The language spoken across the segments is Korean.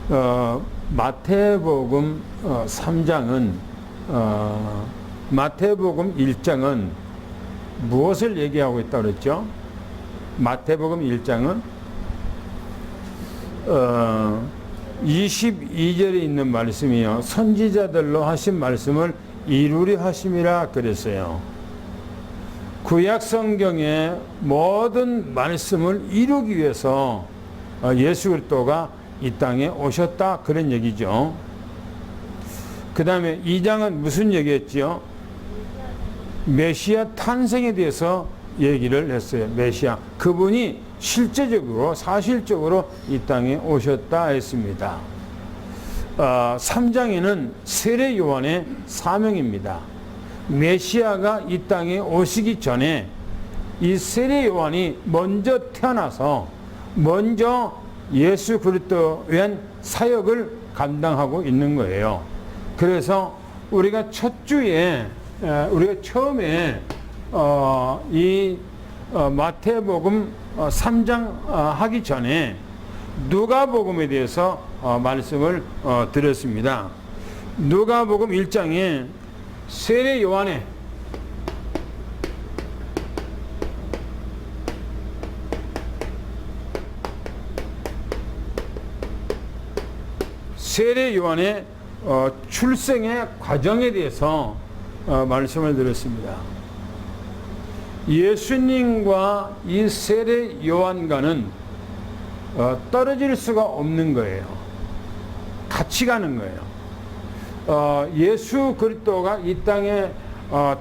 마태복음 3장은 마태복음 1장은 무엇을 얘기하고 있다고 그랬죠? 마태복음 1장은 22절에 있는 말씀이요, 선지자들로 하신 말씀을 이루려 하심이라 그랬어요. 구약 성경의 모든 말씀을 이루기 위해서 예수 그리스도가 이 땅에 오셨다, 그런 얘기죠. 그 다음에 2장은 무슨 얘기했지요? 메시아 탄생에 대해서 얘기를 했어요. 메시아, 그분이 실제적으로 사실적으로 이 땅에 오셨다 했습니다. 3장에는 세례 요한의 사명입니다. 메시아가 이 땅에 오시기 전에 이 세례 요한이 먼저 태어나서 먼저 예수 그리스도에 대한 사역을 감당하고 있는 거예요. 그래서 우리가 첫 주에 우리가 처음에 이 마태복음 3장 하기 전에 누가복음에 대해서 말씀을 드렸습니다. 누가복음 1장에 세례 요한의 출생의 과정에 대해서 말씀을 드렸습니다. 예수님과 이 세례 요한과는 떨어질 수가 없는 거예요. 같이 가는 거예요. 예수 그리스도가 이 땅에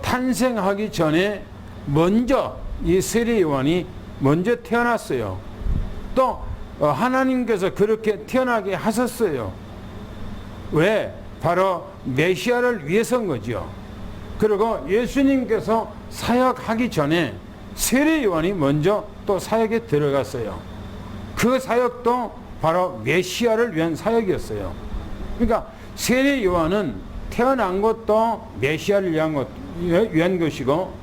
탄생하기 전에 먼저 이 세례 요한이 먼저 태어났어요. 또 하나님께서 그렇게 태어나게 하셨어요. 왜? 바로 메시아를 위해서인 거죠. 그리고 예수님께서 사역하기 전에 세례 요한이 먼저 또 사역에 들어갔어요. 그 사역도 바로 메시아를 위한 사역이었어요. 그러니까 세례 요한은 태어난 것도 메시아를 위한 것이고,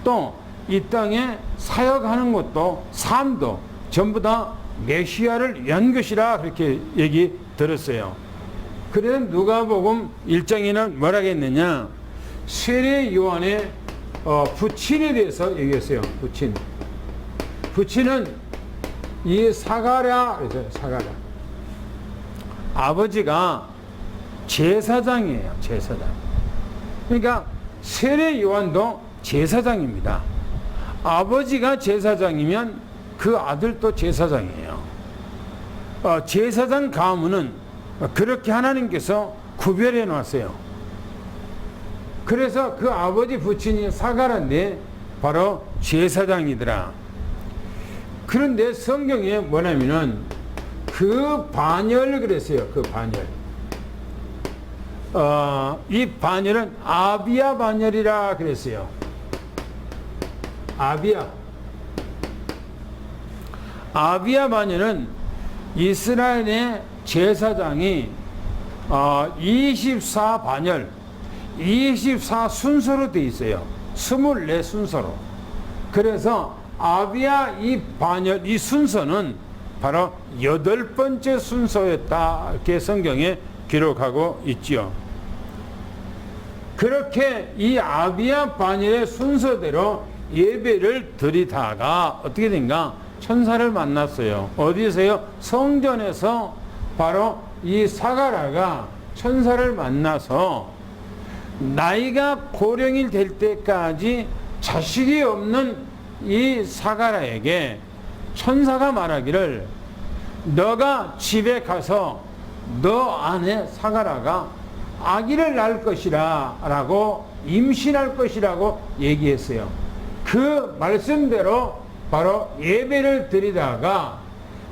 또 이 땅에 사역하는 것도 삶도 전부 다 메시아를 위한 것이라 그렇게 얘기 들었어요. 그래서 누가복음 1장에는 뭐라고 했느냐, 세례 요한의 부친에 대해서 얘기했어요. 부친은 이 사가랴, 사가랴. 아버지가 제사장이에요. 제사장. 그러니까 세례 요한도 제사장입니다. 아버지가 제사장이면 그 아들도 제사장이에요. 제사장 가문은 그렇게 하나님께서 구별해 놨어요. 그래서 그 아버지 부친이 사가랴인데 바로 제사장이더라. 그런데 성경에 뭐냐면은 그 반열 그랬어요. 그 반열. 이 반열은 아비야 반열이라 그랬어요. 아비야 반열은 이스라엘의 제사장이 24반열, 24순서로 되어 있어요. 24순서로. 그래서 아비야 이 반열, 이 순서는 바로 8번째 순서였다, 이렇게 성경에 기록하고 있지요. 그렇게 이 아비야 반열의 순서대로 예배를 드리다가 어떻게 된가? 천사를 만났어요. 어디서요? 성전에서 바로 이 사가랴가 천사를 만나서 나이가 고령이 될 때까지 자식이 없는 이 사가랴에게 천사가 말하기를, 너가 집에 가서 너 아내 사가랴가 아기를 낳을 것이라 라고, 임신할 것이라고 얘기했어요. 그 말씀대로 바로 예배를 드리다가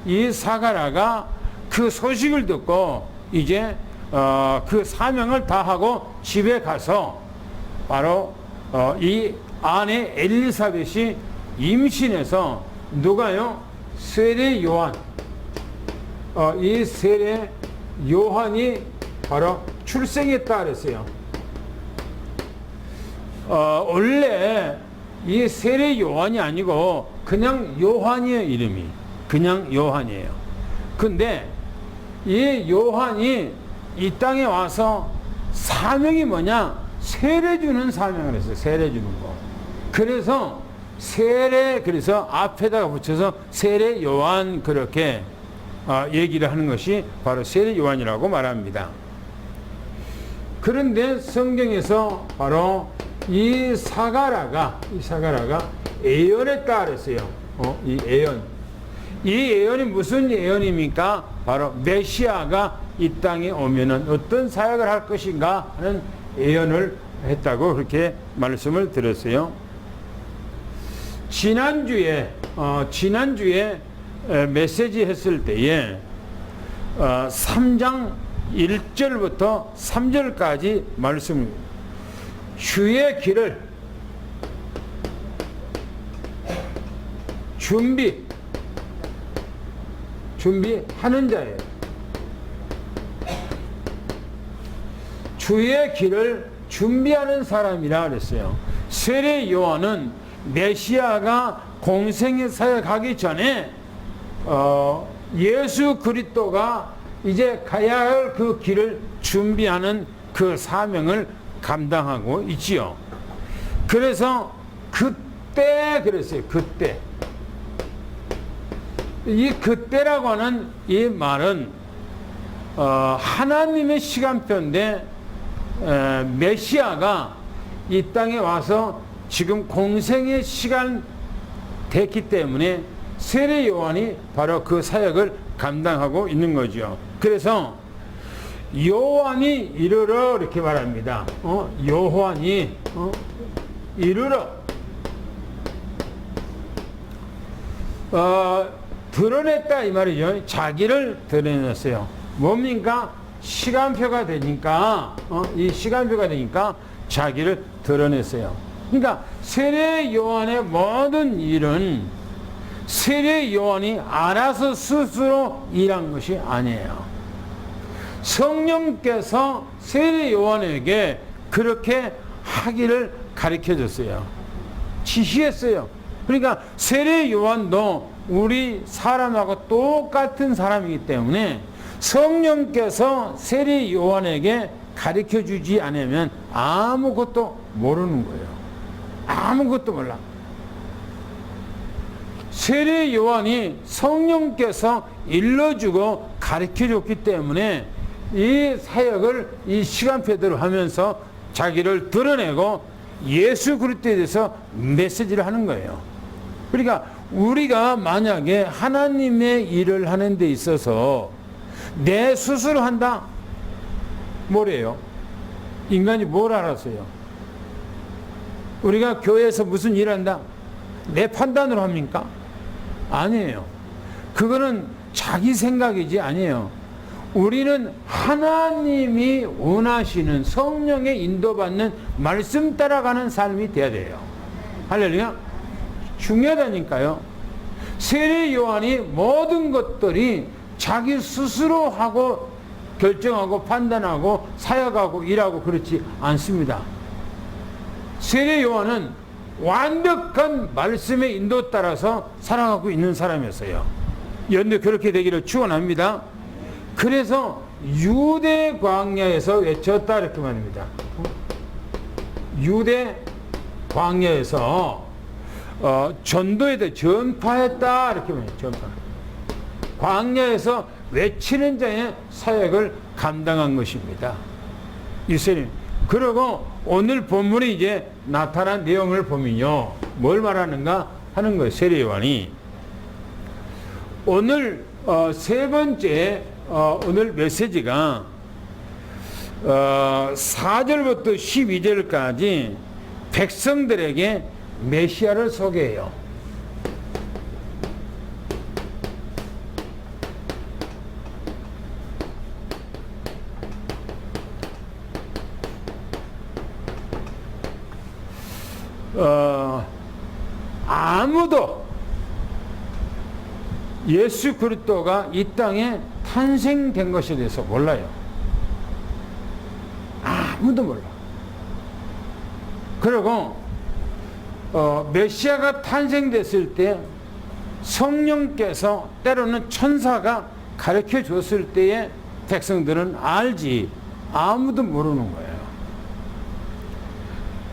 이 사가랴가 그 소식을 듣고 이제 그 사명을 다하고 집에 가서 바로 이 아내 엘리사벳이 임신해서 누가요? 세례 요한. 이 세례 요한이 바로 출생했다 그랬어요. 원래 이 세례 요한이 아니고 그냥 요한이에요. 이름이 그냥 요한이에요. 근데 이 요한이 이 땅에 와서 사명이 뭐냐? 세례 주는 사명을 했어요. 세례 주는 거. 그래서 그래서 앞에다가 붙여서 세례 요한 그렇게 얘기를 하는 것이 바로 세례 요한이라고 말합니다. 그런데 성경에서 바로 이 사가라가 예언했다 그랬어요. 이 예언이 무슨 예언입니까? 바로 메시아가 이 땅에 오면은 어떤 사역을 할 것인가 하는 예언을 했다고 그렇게 말씀을 드렸어요. 지난주에 메시지 했을 때에 3장 1절부터 3절까지 말씀, 주의 길을 준비하는 자예요. 주의 길을 준비하는 사람이라 그랬어요. 세례 요한은 메시아가 공생의 사역하기 전에 예수 그리스도가 이제 가야 할 그 길을 준비하는 그 사명을 감당하고 있지요. 그래서 그때 그랬어요. 이 그때라고 하는 이 말은 하나님의 시간표인데 메시아가 이 땅에 와서 지금 공생의 시간 됐기 때문에 세례 요한이 바로 그 사역을 감당하고 있는 거죠. 그래서 요한이 이르러 이렇게 말합니다. 요한이 이르러 드러냈다 이 말이죠. 자기를 드러냈어요. 뭡니까? 시간표가 되니까 이 시간표가 되니까 자기를 드러냈어요. 그러니까 세례 요한의 모든 일은 세례 요한이 알아서 스스로 일한 것이 아니에요. 성령께서 세례 요한에게 그렇게 하기를 가르쳐 줬어요. 지시했어요. 그러니까 세례 요한도 우리 사람하고 똑같은 사람이기 때문에 성령께서 세례 요한에게 가르쳐 주지 않으면 아무것도 모르는 거예요. 아무것도 몰라. 세례 요한이 성령께서 일러주고 가르쳐 줬기 때문에 이 사역을 이 시간표대로 하면서 자기를 드러내고 예수 그리스도에 대해서 메시지를 하는 거예요. 그러니까 우리가 만약에 하나님의 일을 하는 데 있어서 내 스스로 한다? 뭐래요? 인간이 뭘 알았어요? 우리가 교회에서 무슨 일을 한다? 내 판단으로 합니까? 아니에요. 그거는 자기 생각이지 아니에요. 우리는 하나님이 원하시는 성령의 인도받는 말씀 따라가는 삶이 돼야 돼요. 할렐루야. 중요하다니까요. 세례 요한이 모든 것들이 자기 스스로 하고 결정하고 판단하고 사역하고 일하고 그렇지 않습니다. 세례 요한은 완벽한 말씀의 인도 따라서 살아가고 있는 사람이었어요. 그런데 그렇게 되기를 축원합니다. 그래서 유대 광야에서 외쳤다 이렇게 말입니다. 유대 광야에서 전도에 대해 전파했다 이렇게 말해요. 전파. 광야에서 외치는 자의 사역을 감당한 것입니다. 이스라엘. 그리고 오늘 본문에 이제 나타난 내용을 보면요, 뭘 말하는가 하는 거예요. 세례 요한이 오늘 세 번째 오늘 메시지가 4절부터 12절까지 백성들에게 메시아를 소개해요. 아무도 예수 그리스도가 이 땅에 탄생된 것에 대해서 몰라요. 아무도 몰라. 그리고 메시아가 탄생됐을 때 성령께서 때로는 천사가 가르쳐 줬을 때에 백성들은 알지 아무도 모르는 거예요.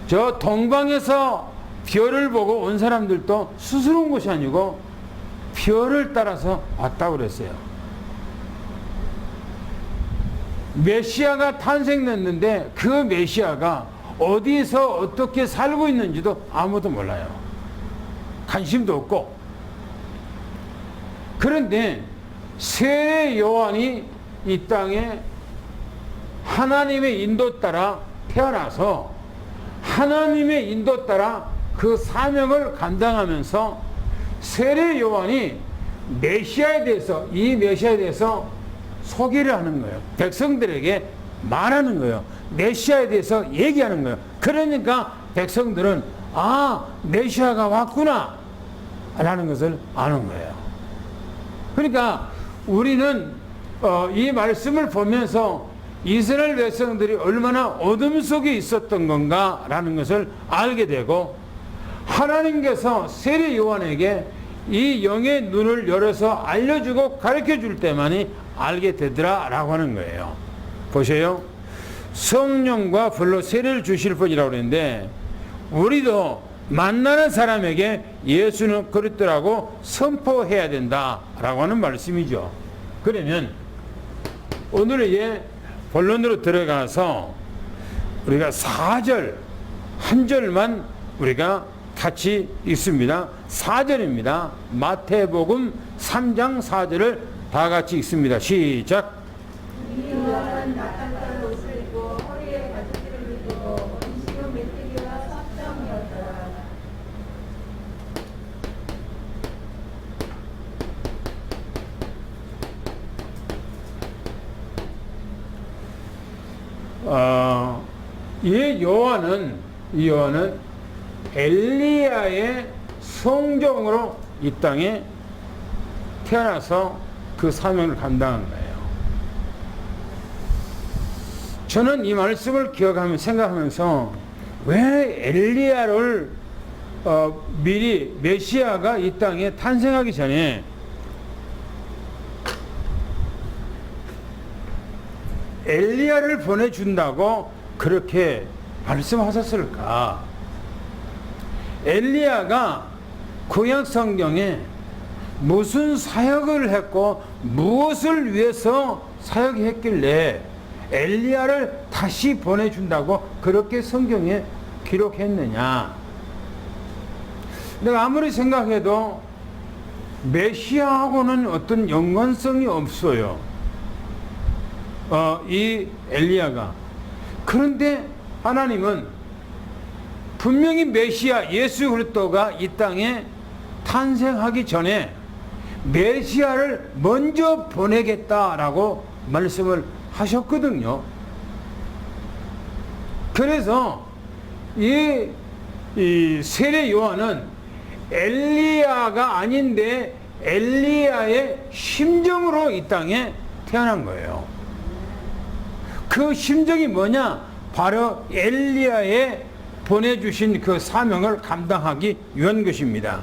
저 동방에서 별을 보고 온 사람들도 스스로 온 것이 아니고 별을 따라서 왔다고 그랬어요. 메시아가 탄생됐는데 그 메시아가 어디서 어떻게 살고 있는지도 아무도 몰라요. 관심도 없고. 그런데 세례 요한이 이 땅에 하나님의 인도 따라 태어나서 하나님의 인도 따라 그 사명을 감당하면서 세례 요한이 메시아에 대해서, 이 메시아에 대해서 소개를 하는 거예요. 백성들에게 말하는 거예요. 메시아에 대해서 얘기하는 거예요. 그러니까 백성들은 아, 메시아가 왔구나 라는 것을 아는 거예요. 그러니까 우리는 이 말씀을 보면서 이스라엘 백성들이 얼마나 어둠 속에 있었던 건가 라는 것을 알게 되고, 하나님께서 세례 요한에게 이 영의 눈을 열어서 알려주고 가르쳐 줄 때만이 알게 되더라 라고 하는 거예요. 보세요. 성령과 불로 세례를 주실 분이라고 그랬는데, 우리도 만나는 사람에게 예수는 그리스도라고 선포해야 된다 라고 하는 말씀이죠. 그러면 오늘의 본론으로 들어가서 우리가 4절 한 절만 우리가 같이 읽습니다. 4절입니다. 마태복음 3장 4절을 다 같이 읽습니다. 시작. 요한은 나타난 옷을 입고 허리에 가죽띠를 입고 음식은 메뚜기와 삭정이었더라. 이 요한은 엘리야의 성종으로 이 땅에 태어나서 그 사명을 감당한 거예요. 저는 이 말씀을 기억하면서 생각하면서 왜 엘리야를 미리 메시아가 이 땅에 탄생하기 전에 엘리야를 보내준다고 그렇게 말씀하셨을까? 엘리야가 구약 성경에 무슨 사역을 했고 무엇을 위해서 사역했길래 엘리야를 다시 보내준다고 그렇게 성경에 기록했느냐? 내가 아무리 생각해도 메시아하고는 어떤 연관성이 없어요. 이 엘리야가. 그런데 하나님은 분명히 메시아 예수 그리스도가 이 땅에 탄생하기 전에 메시아를 먼저 보내겠다라고 말씀을 하셨거든요. 그래서 이 세례 요한은 엘리야가 아닌데 엘리야의 심정으로 이 땅에 태어난 거예요. 그 심정이 뭐냐? 바로 엘리야의 보내주신 그 사명을 감당하기 위한 것입니다.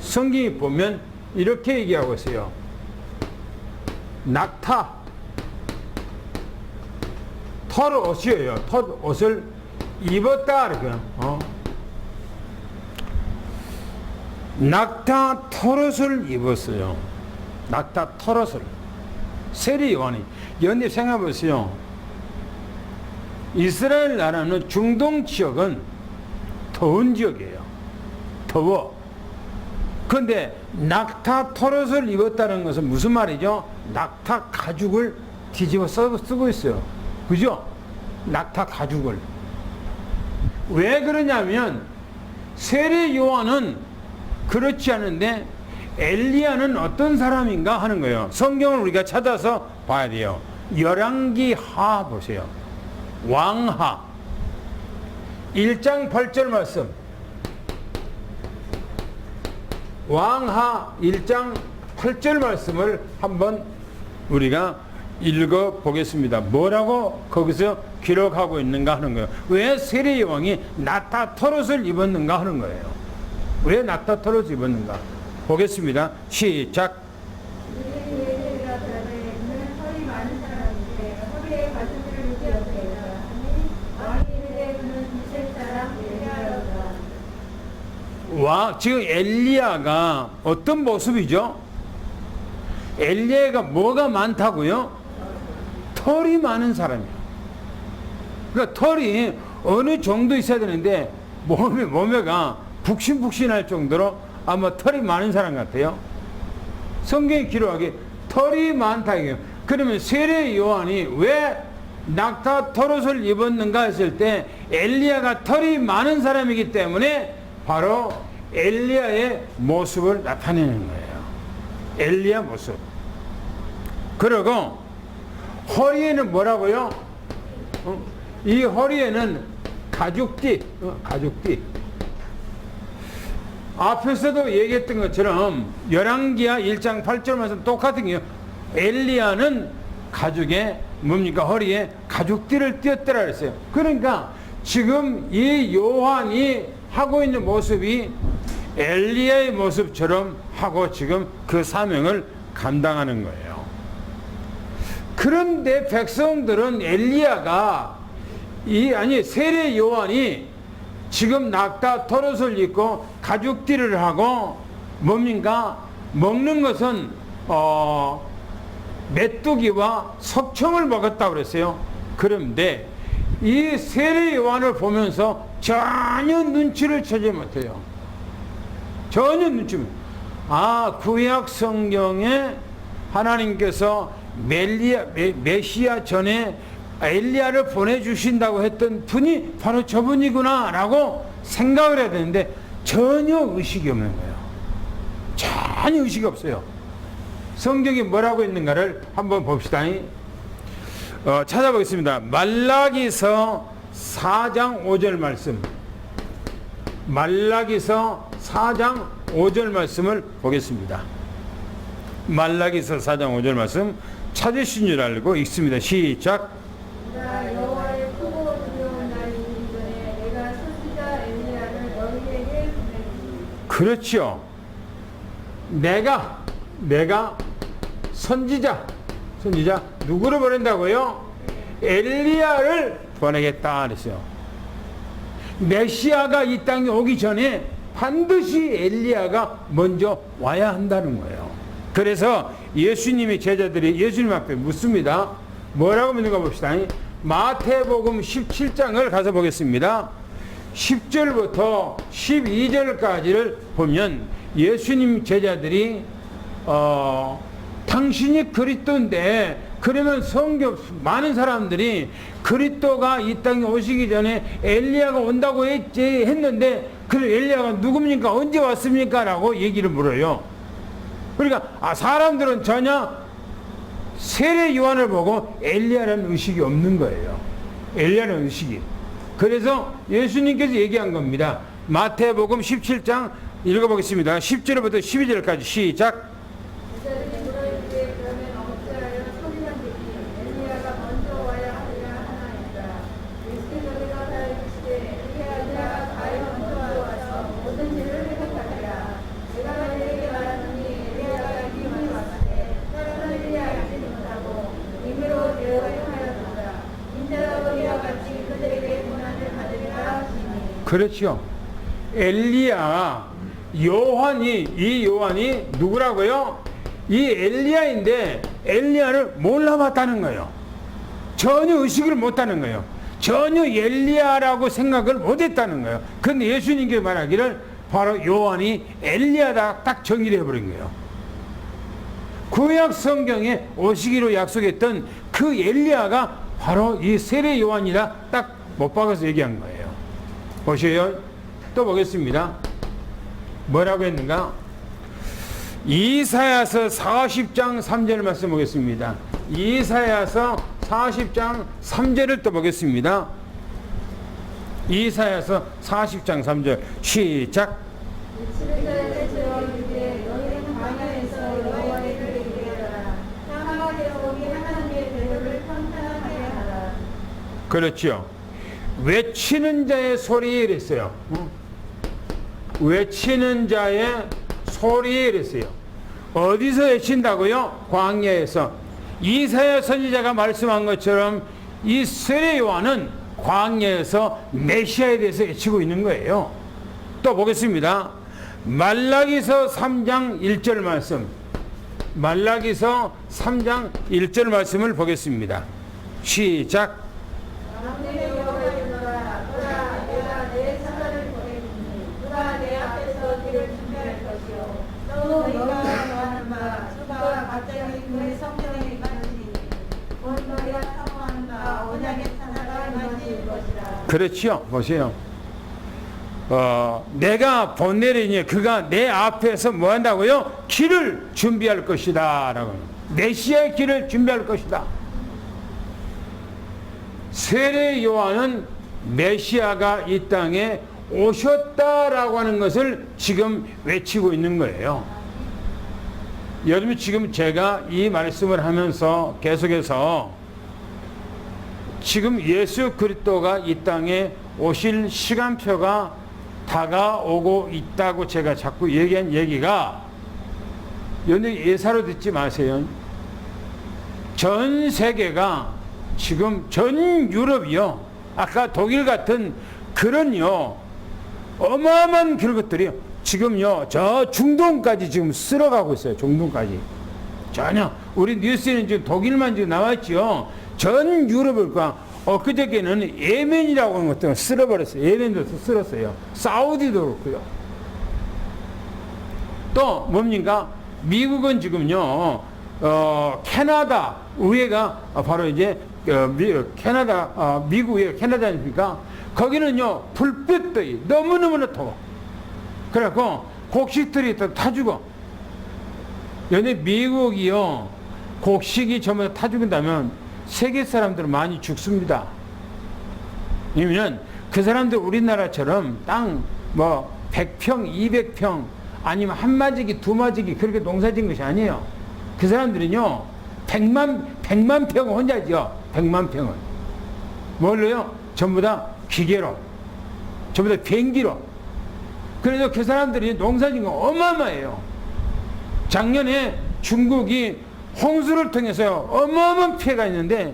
성경이 보면 이렇게 얘기하고 있어요. 낙타 털옷이에요. 털옷을 입었다. 낙타 털옷을 입었어요. 낙타 털옷을. 세례 요한이. 연잎 생각해보세요. 이스라엘 나라는 중동 지역은 더운 지역이에요. 더워. 그런데 낙타 털옷을 입었다는 것은 무슨 말이죠? 낙타 가죽을 뒤집어 쓰고 있어요. 그죠? 낙타 가죽을. 왜 그러냐면 세례 요한은 그렇지 않은데 엘리야는 어떤 사람인가 하는 거예요. 성경을 우리가 찾아서 봐야 돼요. 열왕기하 보세요. 왕하 1장 8절 말씀. 왕하 1장 8절 말씀을 한번 우리가 읽어 보겠습니다. 뭐라고 거기서 기록하고 있는가 하는 거예요. 왜 세례 요한이 낙타 털옷을 입었는가 하는 거예요. 왜 낙타 털옷을 입었는가 보겠습니다. 시작. 예수가 전에 있는 허리 많은 사람에게 지금 엘리야가 어떤 모습이죠? 엘리야가 뭐가 많다고요? 털이 많은 사람이에요. 그러니까 털이 어느 정도 있어야 되는데 몸에가 북신북신할 정도로 아마 털이 많은 사람 같아요. 성경이 기록하기에 털이 많다 이게요. 그러면 세례 요한이 왜 낙타 털옷을 입었는가 했을 때 엘리야가 털이 많은 사람이기 때문에 바로 엘리야의 모습을 나타내는 거예요. 엘리야 모습. 그리고 허리에는 뭐라고요? 이 허리에는 가죽띠, 가죽띠. 앞에서도 얘기했던 것처럼 열왕기하 1장 8절 말씀 똑같은 게요. 엘리야는 가죽에 뭡니까? 허리에 가죽띠를 띄었더라 그랬어요. 그러니까 지금 이 요한이 하고 있는 모습이 엘리야의 모습처럼 하고 지금 그 사명을 감당하는 거예요. 그런데 백성들은 엘리야가 세례 요한이 지금 낙타 털옷을 입고 가죽띠를 하고 뭡니까? 먹는 것은 메뚜기와 석청을 먹었다고 그랬어요. 그런데 이 세례 요한을 보면서 전혀 눈치를 채지 못해요. 전혀 눈치 못. 구약 성경에 하나님께서 메시아 전에 엘리야를 보내주신다고 했던 분이 바로 저분이구나 라고 생각을 해야 되는데 전혀 의식이 없는 거예요. 전혀 의식이 없어요. 성경이 뭐라고 있는가를 한번 봅시다. 찾아보겠습니다. 말라기서 4장 5절 말씀. 말라기서 4장 5절 말씀을 보겠습니다. 말라기서 4장 5절 말씀 찾으신 줄 알고 읽습니다. 시작. 나 여호와의 크고 두려운 날이 이르기 전에 내가 선지자 엘리야를 너희에게 보내주리. 그렇죠. 내가 선지자 누구를 보낸다고요? 엘리야를 보내겠다 그랬어요. 메시아가 이 땅에 오기 전에 반드시 엘리야가 먼저 와야 한다는 거예요. 그래서 예수님의 제자들이 예수님 앞에 묻습니다. 뭐라고 묻는가 봅시다. 마태복음 17장을 가서 보겠습니다. 10절부터 12절까지를 보면 예수님 제자들이 당신이 그리스도인데 그러면 많은 사람들이 그리스도가 이 땅에 오시기 전에 엘리야가 온다고 했는데 그럼 엘리야가 누굽니까? 언제 왔습니까? 라고 얘기를 물어요. 그러니까 사람들은 전혀 세례 요한을 보고 엘리야라는 의식이 없는 거예요. 엘리야라는 의식이. 그래서 예수님께서 얘기한 겁니다. 마태복음 17장 읽어보겠습니다. 10절부터 12절까지 시작. 제자들이 물어이르되 그러면 어찌하여 소리만 듣기 엘리야가 먼저 와야 하리라 하나이까. 예수께서 다 이르시되 엘리야가 과연 먼저 와서 모든 일을 해결하리라. 내가 너희에게 말하노니 엘리야가 이미 왔으되 사람은 엘리야 알지 못하고 임의로 되어야 하였노라. 인자가 우리와 같이 그들에게 고난을 받으리라 하시니. 그렇죠. 엘리야 이 요한이 누구라고요? 이 엘리야인데 엘리야를 몰라봤다는 거예요. 전혀 의식을 못하는 거예요. 전혀 엘리야라고 생각을 못했다는 거예요. 그런데 예수님께 말하기를 바로 요한이 엘리야다 딱 정의를 해버린 거예요. 구약 성경에 오시기로 약속했던 그 엘리야가 바로 이 세례 요한이라 딱 못 박아서 얘기한 거예요. 보세요. 또 보겠습니다. 뭐라고 했는가? 이사야서 40장 3절 말씀 보겠습니다. 이사야서 40장 3절을 또 보겠습니다. 이사야서 40장 3절 시작. 미치는 자에게 저희에게 너희는 광야에서 여호와의 일을 얘기하라. 사막에서 오기 하나님의 대로를 평탄하게 하라. 그렇죠. 외치는 자의 소리 이랬어요. 외치는 자의 소리 이랬어요. 어디서 외친다고요? 광야에서. 이사야 선지자가 말씀한 것처럼 이 세례 요한은 광야에서 메시아에 대해서 외치고 있는 거예요. 또 보겠습니다. 말라기서 3장 1절 말씀, 말라기서 3장 1절 말씀을 보겠습니다. 시작. 만군의 여호와의 노라 보라 내가 내 사자를 보내주니 그가 내 앞에서 길을 준비할 것이요 또 너희가 구하는 바 주가 갑자기 그의 성전에 임하시니 곧 너희가 사모하는 바 언약의 사자가 임하실 것이라. 그렇지요. 보세요. 내가 보내리니 그가 내 앞에서 뭐 한다고요? 길을 준비할 것이다 라고. 메시아의 길을 준비할 것이다. 세례 요한은 메시아가 이 땅에 오셨다라고 하는 것을 지금 외치고 있는 거예요. 여러분, 지금 제가 이 말씀을 하면서 계속해서 지금 예수 그리스도가 이 땅에 오실 시간표가 다가오고 있다고 제가 자꾸 얘기한 얘기가, 여러분 예사로 듣지 마세요. 전 세계가 지금 전 유럽이요, 아까 독일 같은 그런요 어마어마한 그런 것들이요 지금요 저 중동까지 지금 쓸어가고 있어요. 중동까지 전혀. 우리 뉴스에는 지금 독일만 지금 나왔죠. 전 유럽을 그저께는 예멘이라고 하는 것도 쓸어버렸어요. 예멘도 쓸었어요. 사우디도 그렇고요. 또 뭡니까? 미국은 지금요 캐나다 우회가 바로 이제 캐나다 미국 우회가 캐나다니까 거기는요 불볕더위 너무너무나 더워. 그래갖고 곡식들이 또 타죽어. 근데 미국이요 곡식이 전부 다 타죽는다면 세계 사람들은 많이 죽습니다. 왜냐면 그 사람들 우리나라처럼 땅 뭐 100평 200평 아니면 한 마지기 두 마지기 그렇게 농사진 것이 아니에요. 그 사람들은요 100만 평을 혼자죠. 100만 평을 뭘로요? 전부 다 기계로, 전부 다 비행기로. 그래서 그 사람들이 농사진 거 어마어마해요. 작년에 중국이 홍수를 통해서 어마어마한 피해가 있는데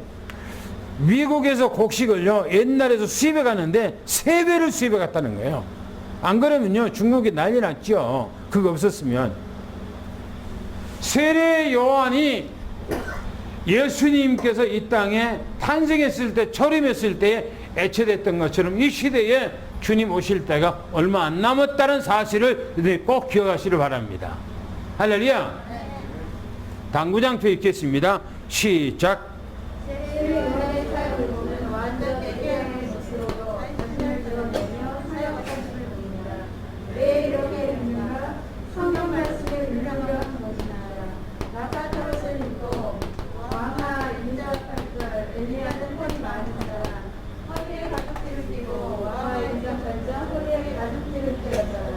미국에서 곡식을요 옛날에서 수입해 갔는데 3배를 수입해 갔다는 거예요. 안 그러면요 중국이 난리 났죠. 그거 없었으면. 세례 요한이 예수님께서 이 땅에 탄생했을 때, 초림했을 때에 애체됐던 것처럼 이 시대에 주님 오실 때가 얼마 안 남았다는 사실을 꼭 기억하시길 바랍니다. 할렐루야. 당구장표 읽겠습니다. 시작. 세례 요한의 사역을 보면 완전 대개의 모습으로 자신을 드러내며 사역하심을 보입니다. 왜 이렇게 했는가? 성경 말씀에 분명히 한 것이나 낙타털옷을 입고 왕하 인자팔자 엘리야 등벌이 많은 자라 허리에 가죽띠를 띠고 왕하 인자팔자 허리에 가죽띠를 띠는 자라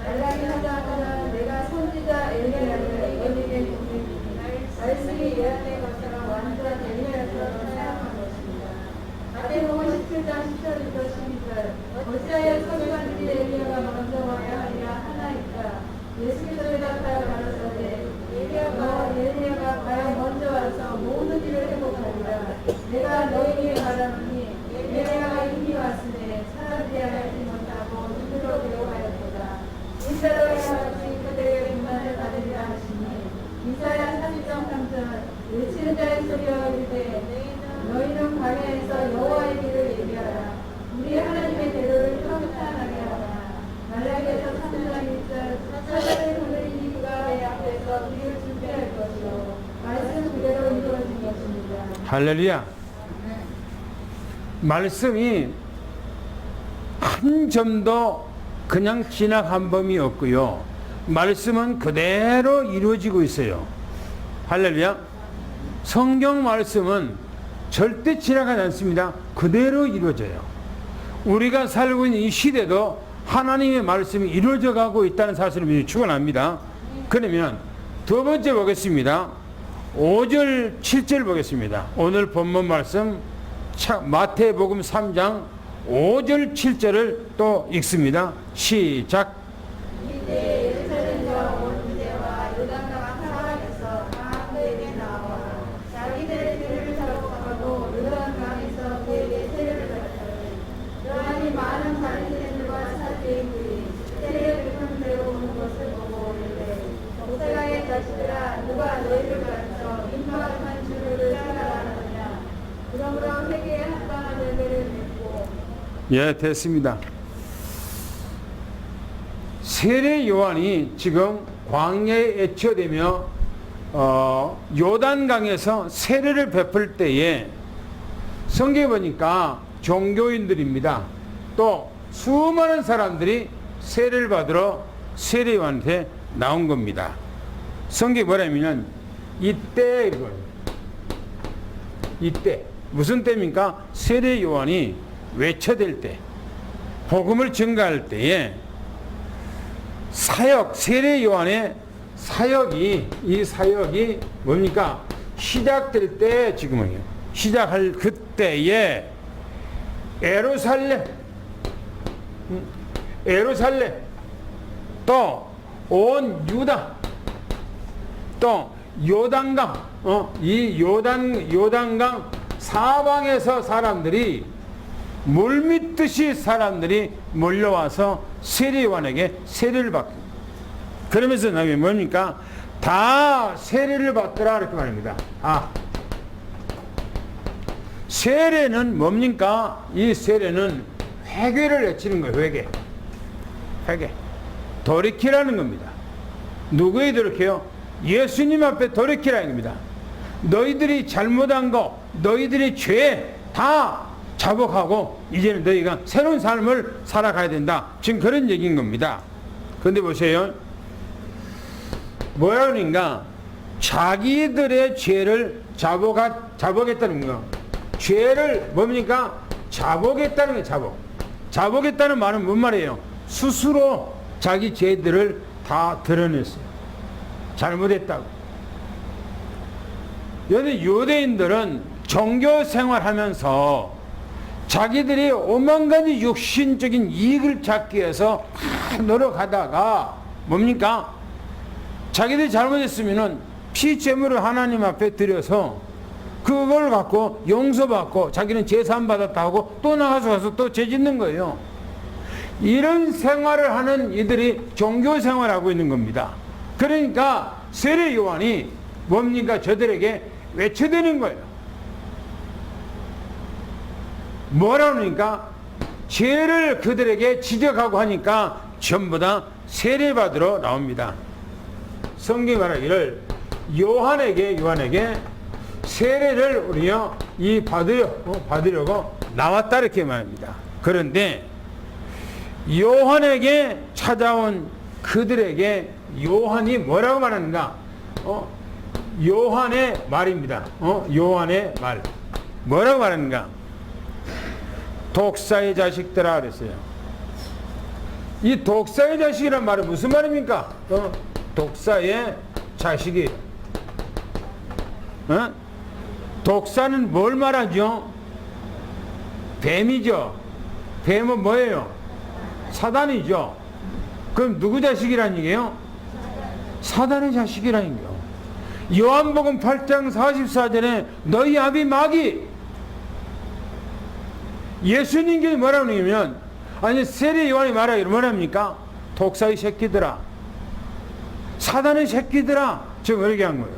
날라기 하자하자 내가 선지자 엘리야를 너희에게 보내주니 말씀이 예언된 것처럼 완전 엘리야처럼 사역한 것입니다. 마태복음 17장 10절부터 12절 어찌하여 서기관들이 엘리야가 먼저 와야 하리라 하나이까 예수께서 대답하여 가라사대 엘리야가 과연 먼저 와서 모든 일을 회복하리라. 내가 너희에게 말하노니 엘리야가 이미 왔으되 사람들이 알지 못하고 눈으로 배워하였도다. 인자로 해야지 그들에게 분만을 받으리라 하시니 이사야 40장 3절 외치는 자의 소리와 이르되 너희는 광야에서 여호와의 길을 얘기하라. 우리 하나님의 대로를 평탄하게 하라. 말라기에서 3장 1절 사자를 보내니 그가 내 앞에서 길을 준비할 것이요 말씀 그대로 이루어진 것입니다. 할렐루야. 말씀이 한 점도 그냥 지나간 범위 없고요. 말씀은 그대로 이루어지고 있어요. 할렐루야. 성경 말씀은 절대 지나가지 않습니다. 그대로 이루어져요. 우리가 살고 있는 이 시대도 하나님의 말씀이 이루어져 가고 있다는 사실을 축원합니다. 그러면 두 번째 보겠습니다. 5절 7절 보겠습니다. 오늘 본문 말씀 마태복음 3장 5절 7절을 또 읽습니다. 시작. 이때 예루살렘과 온 유대와 요단강 사방에서 다 그에게 나와 자기들의 죄를 자복하고 요단강에서 그에게 세례를 받았더니 요한이 많은 바리새인들과 사두개인들이 세례를 베푼 대로 누가 너희를 가르쳐 임마한 주를 따라하느냐. 그러므로 회개에 합당한 열매를 맺고. 예, 됐습니다. 세례 요한이 지금 광야에 애처되며 요단강에서 세례를 베풀 때에 성경에 보니까 종교인들입니다. 또 수많은 사람들이 세례를 받으러 세례 요한한테 나온 겁니다. 성경에 뭐냐면 이때 이때 무슨 때입니까? 세례 요한이 외쳐댈 때, 복음을 증가할 때에 사역, 세례 요한의 사역이, 이 사역이 뭡니까? 시작될 때, 지금은요. 시작할 그때에 예루살렘, 또 온 유다, 또 요단강, 이 요단강 사방에서 사람들이 물밀듯이 사람들이 몰려와서 세례 요한에게 세례를 받고, 그러면서 나중에 뭡니까? 다 세례를 받더라 이렇게 말합니다. 세례는 뭡니까? 이 세례는 회개를 외치는 거예요. 회개. 돌이키라는 겁니다. 누구에 돌이켜요? 예수님 앞에 돌이키라는 겁니다. 너희들이 잘못한 거, 너희들이 죄 다 자복하고 이제는 너희가 새로운 삶을 살아가야 된다. 지금 그런 얘기인 겁니다. 그런데 보세요. 뭐라 그러니까 자기들의 죄를 자복했다는 거. 죄를 뭡니까? 자복했다는 거예요. 자복했다는 말은 뭔 말이에요? 스스로 자기 죄들을 다 드러냈어요. 잘못했다고. 여기 유대인들은 종교 생활하면서 자기들이 오만 가지 육신적인 이익을 찾기 위해서 노력하다가 뭡니까? 자기들이 잘못했으면은 피제물을 하나님 앞에 드려서 그걸 갖고 용서받고 자기는 제산 받았다 하고 또 나가서 또 죄 짓는 거예요. 이런 생활을 하는 이들이 종교 생활하고 있는 겁니다. 그러니까 세례 요한이 뭡니까? 저들에게 외쳐대는 거예요. 뭐라 그러니까 죄를 그들에게 지적하고 하니까 전부 다 세례받으러 나옵니다. 성경이 말하기를 요한에게 세례를 우리요 받으려고 나왔다 이렇게 말합니다. 그런데 요한에게 찾아온 그들에게 요한이 뭐라고 말하는가? 요한의 말입니다. 요한의 말. 뭐라고 말하는가? 독사의 자식들아 그랬어요. 이 독사의 자식이란 말은 무슨 말입니까? 독사의 자식이에요. 독사는 뭘 말하죠? 뱀이죠. 뱀은 뭐예요? 사단이죠. 그럼 누구 자식이란 얘기예요? 사단의 자식이라는 거예요. 요한복음 8장 44절에 너희 아비 마귀, 예수님께 뭐라고 하냐면, 아니 세례 요한이 말하기를 뭐랍니까? 독사의 새끼들아, 사단의 새끼들아, 지금 이렇게 한 거예요.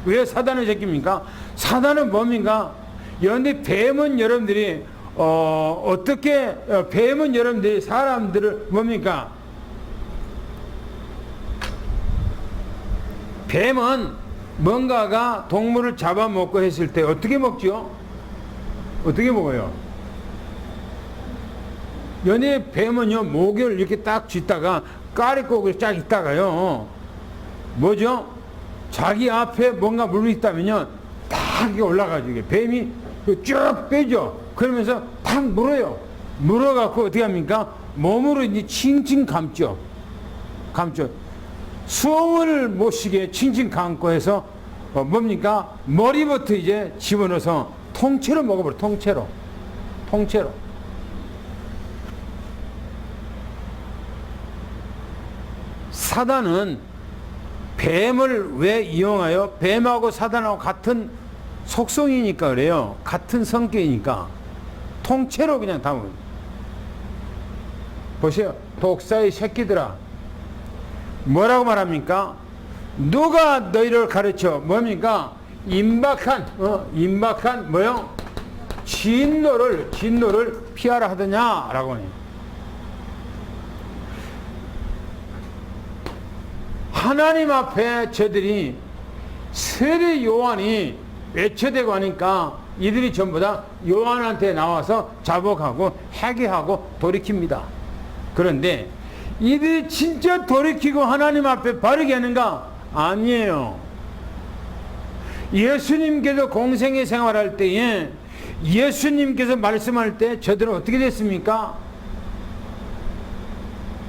왜 사단의 새끼입니까? 사단은 뭡니까? 그런데 뱀은 여러분들이 어떻게 뱀은 여러분들이 사람들을 뭡니까? 뱀은 뭔가가 동물을 잡아먹고 했을 때 어떻게 먹죠? 어떻게 먹어요? 연애 뱀은요, 목을 이렇게 딱 쥐다가 까리꼬고 쫙 있다가요, 뭐죠? 자기 앞에 뭔가 물이 있다면요, 딱 이렇게 올라가지고 뱀이 쭉 빼죠. 그러면서 탁 물어요. 물어갖고 어떻게 합니까? 몸으로 이제 칭칭 감죠. 수엉을 못 쉬게 칭칭 감고 해서 뭡니까? 머리부터 이제 집어넣어서 통째로 먹어버려. 통째로. 사단은 뱀을 왜 이용하여? 뱀하고 사단하고 같은 속성이니까 그래요. 같은 성격이니까 통째로 그냥 담은. 보세요. 독사의 새끼들아, 뭐라고 말합니까? 누가 너희를 가르쳐 뭡니까? 임박한 뭐요? 진노를 피하라 하더냐라고 해요. 하나님 앞에 저들이 세례 요한이 외쳐대고 하니까 이들이 전부 다 요한한테 나와서 자복하고 회개하고 돌이킵니다. 그런데 이들이 진짜 돌이키고 하나님 앞에 바르게 하는가? 아니에요. 예수님께서 공생의 생활할 때에 예수님께서 말씀할 때 저들은 어떻게 됐습니까?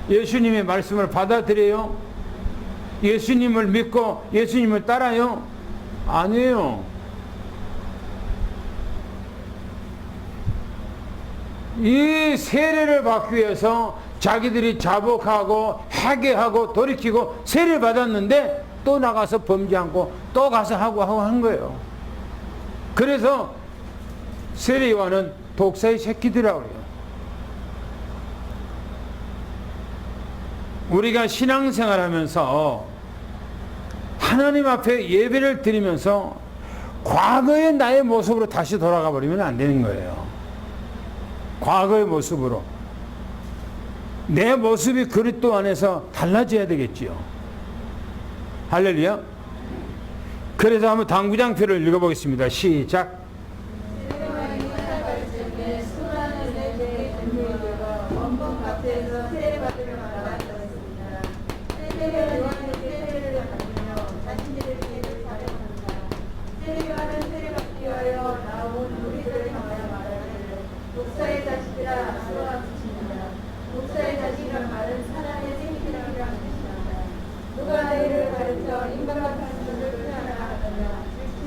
예수님의 말씀을 받아들여요? 예수님을 믿고 예수님을 따라요? 아니에요. 이 세례를 받기 위해서 자기들이 자복하고 회개하고 돌이키고 세례를 받았는데 또 나가서 범죄하고 또 가서 하고 한 거예요. 그래서 세례 요한은 독사의 새끼들이라고 그래요. 우리가 신앙생활 하면서 하나님 앞에 예배를 드리면서 과거의 나의 모습으로 다시 돌아가 버리면 안 되는 거예요. 과거의 모습으로. 내 모습이 그리스도 안에서 달라져야 되겠지요. 할렐루야. 그래서 한번 당구장표를 읽어보겠습니다. 시작. 독사의 자식이라 수와 붙입니다. 독사의 자식이란 말은 사람의 생기라는 뜻입니다. 누가 너희를 가르쳐 인간과 사람들을 표현하라 하더냐.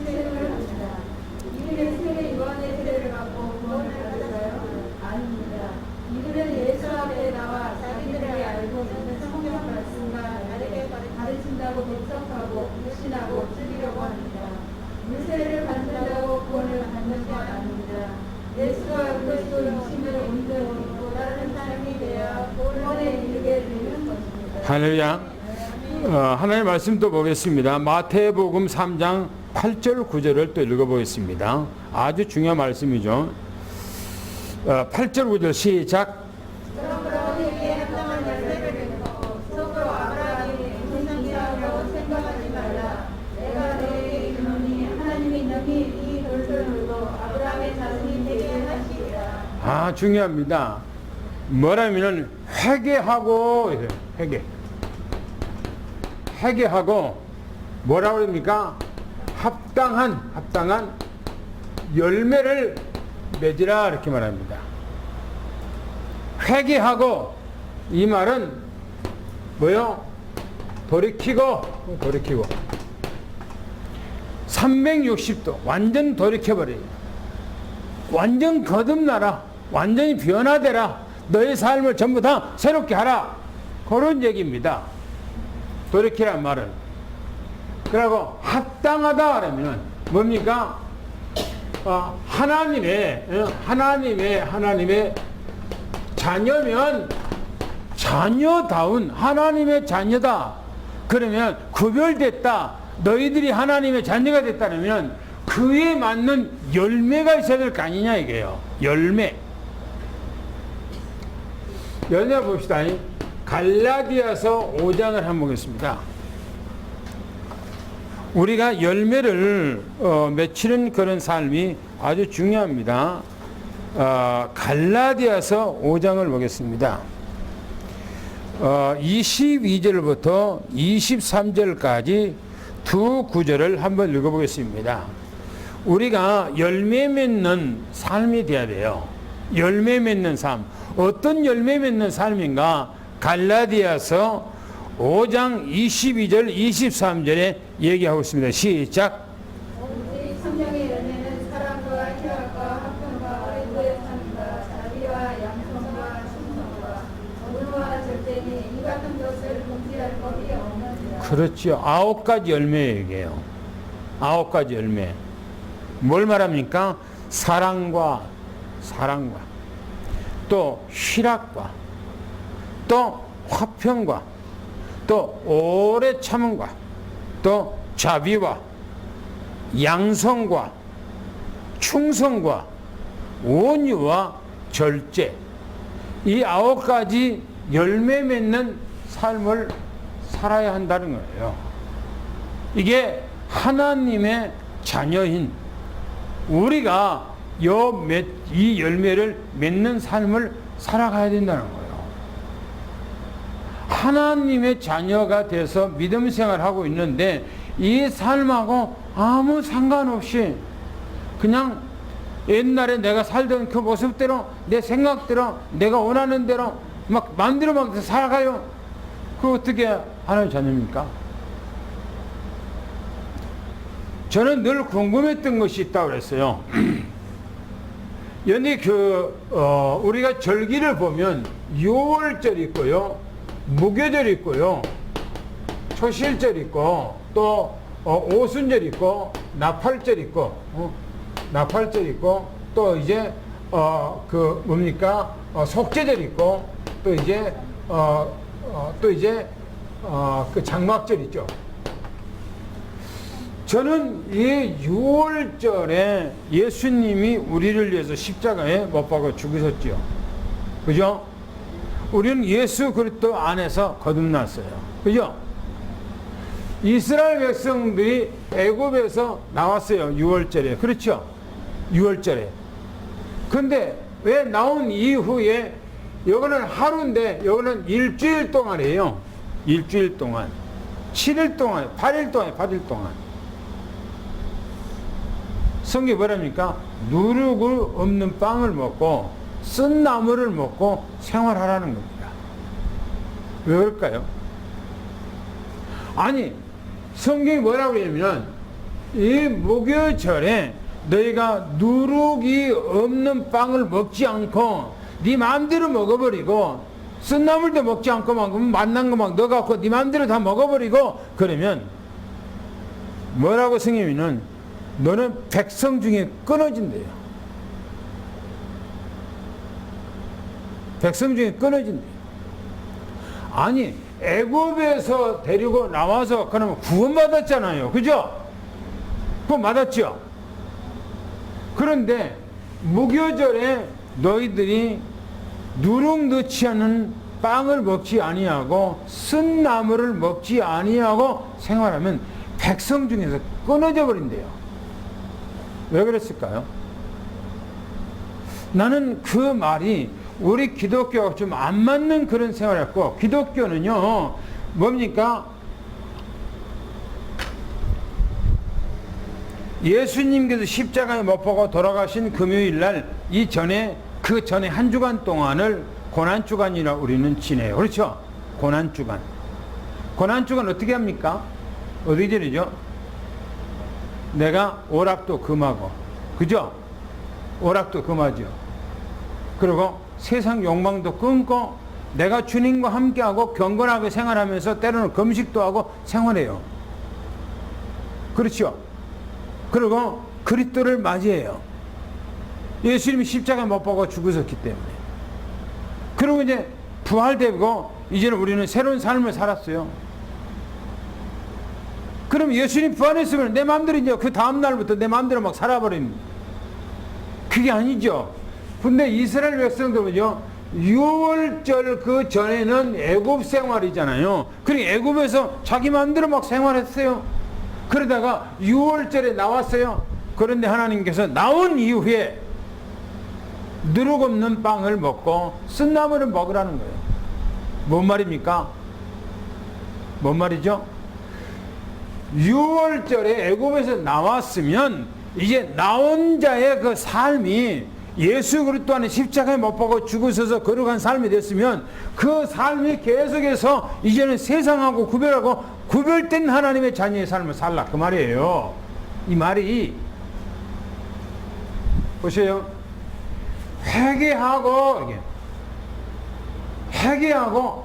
세례를 합니다. 이들은 세례 요한의 세례를 받고 구원을 받았어요? 아닙니다. 이들은 예수 앞에 나와 자기들이 알고 있는 성경 말씀과 나에게 가르친다고 배척하고 불신하고 즐기려고 합니다. 물세례를 받는다고 구원을 받는 것 아닙니다. 예수가 그리스도이심을 인정하고 다른 사람이 되어 구원에 이르게 되는 것입니다. 할렐루야. 하나님의 말씀 또 보겠습니다. 마태복음 3장 8절 9절을 또 읽어보겠습니다. 아주 중요한 말씀이죠. 8절 9절 시작. 그러므로 너희에게 합당한 열매를 맺고 속으로 아브라함이 불쌍히라고 생각하지 말라. 내가 너희에게 이르노니 하나님이 능히 이 돌을 물고 아브라함의 자손이 되게 하시리라. 아, 중요합니다. 뭐라면은 회개하고 회개하고 뭐라고 합니까? 합당한 열매를 맺으라 이렇게 말합니다. 회개하고 이 말은 뭐요? 돌이키고 360도 완전 돌이켜버려요. 완전 거듭나라. 완전히 변화되라. 너의 삶을 전부 다 새롭게 하라. 그런 얘기입니다. 돌이키란 말은. 그리고 합당하다 그러면 뭡니까? 하나님의 자녀면 자녀다운 하나님의 자녀다. 그러면 구별됐다. 너희들이 하나님의 자녀가 됐다면 그에 맞는 열매가 있어야 될 거 아니냐 이게요. 열매 봅시다. 갈라디아서 5장을 한번 보겠습니다. 우리가 열매를 맺히는 그런 삶이 아주 중요합니다. 갈라디아서 5장을 보겠습니다. 22절부터 23절까지 두 구절을 한번 읽어보겠습니다. 우리가 열매 맺는 삶이 돼야 돼요. 열매 맺는 삶. 어떤 열매 맺는 삶인가? 갈라디아서 5장 22절 23절에 얘기하고 있습니다. 시작. 오직 성령의 열매는 사랑과 희락과 화평과 의로의 삶과 자비와 양성과 충성과 온유와 절제니 이 같은 것을 금지할 법이 없느니라. 그렇죠. 9가지 열매 얘기해요. 9가지 열매. 뭘 말합니까? 사랑과 또 희락과 또 화평과 또 오래 참음과 또 자비와 양성과 충성과 온유와 절제, 이 9가지 열매 맺는 삶을 살아야 한다는 거예요. 이게 하나님의 자녀인 우리가 이 열매를 맺는 삶을 살아가야 된다는 거예요. 하나님의 자녀가 돼서 믿음 생활하고 있는데 이 삶하고 아무 상관없이 그냥 옛날에 내가 살던 그 모습대로 내 생각대로 내가 원하는 대로 막 마음대로 막 살아가요. 그거 어떻게 하나님 자녀입니까? 저는 늘 궁금했던 것이 있다고 그랬어요. 연히 우리가 절기를 보면 6월절 있고요, 무교절 있고요, 초실절 있고, 또 오순절 있고, 나팔절 있고, 나팔절 있고, 또 이제 속죄절 있고, 또 이제 그 장막절 있죠. 저는 이 6월절에 예수님이 우리를 위해서 십자가에 못 박아 죽으셨지요. 그죠? 우리는 예수 그리스도 안에서 거듭났어요. 그죠? 이스라엘 백성들이 애굽에서 나왔어요. 6월절에. 그렇죠? 6월절에. 근데 왜 나온 이후에 여기는 하루인데 여기는 일주일 동안이에요. 일주일 동안. 7일 동안, 8일 동안, 8일 동안. 성경이 뭐랍니까? 누룩을 없는 빵을 먹고 쓴 나물을 먹고 생활하라는 겁니다. 왜 그럴까요? 아니, 성경이 뭐라고 그러냐면 이 무교절에 너희가 누룩이 없는 빵을 먹지 않고 네 마음대로 먹어버리고 쓴 나물도 먹지 않고 막 맛난 거 막 넣어갖고 네 마음대로 다 먹어버리고 그러면 뭐라고 성경이는 너는 백성 중에 끊어진대요. 백성 중에 끊어진대요. 아니, 애굽에서 데리고 나와서 그러면 구원받았잖아요. 그죠? 구원 받았죠? 그런데 무교절에 너희들이 누룩 넣지 않은 빵을 먹지 아니하고 쓴 나물을 먹지 아니하고 생활하면 백성 중에서 끊어져 버린대요. 왜 그랬을까요? 나는 그 말이 우리 기독교하고 좀 안 맞는 그런 생활이었고, 기독교는요 뭡니까? 예수님께서 십자가에 못 박아 돌아가신 금요일날 그 전에 한 주간 동안을 고난주간이라 우리는 지내요. 그렇죠? 고난주간. 고난주간 어떻게 합니까? 어디 지내죠? 내가 오락도 금하고, 그죠? 오락도 금하죠. 그리고 세상 욕망도 끊고 내가 주님과 함께하고 경건하게 생활하면서 때로는 금식도 하고 생활해요. 그렇죠? 그리고 그리스도를 맞이해요. 예수님이 십자가에 못 박아 죽으셨기 때문에. 그리고 이제 부활되고 이제는 우리는 새로운 삶을 살았어요. 그럼 예수님 부활했으면 내 마음대로 이제 그 다음날부터 내 마음대로 막 살아버립니다. 그게 아니죠. 근데 이스라엘 백성들은요, 6월절 그 전에는 애굽 생활이잖아요. 그러니까 애굽에서 자기 마음대로 막 생활했어요. 그러다가 6월절에 나왔어요. 그런데 하나님께서 나온 이후에 누룩 없는 빵을 먹고 쓴 나물을 먹으라는 거예요. 뭔 말입니까? 뭔 말이죠? 6월절에 애굽에서 나왔으면 이제 나온 자의 그 삶이 예수 그리스도 안에 십자가에 못 박아 죽으셔서 거룩한 삶이 됐으면 그 삶이 계속해서 이제는 세상하고 구별하고 구별된 하나님의 자녀의 삶을 살라 그 말이에요. 이 말이 보세요. 회개하고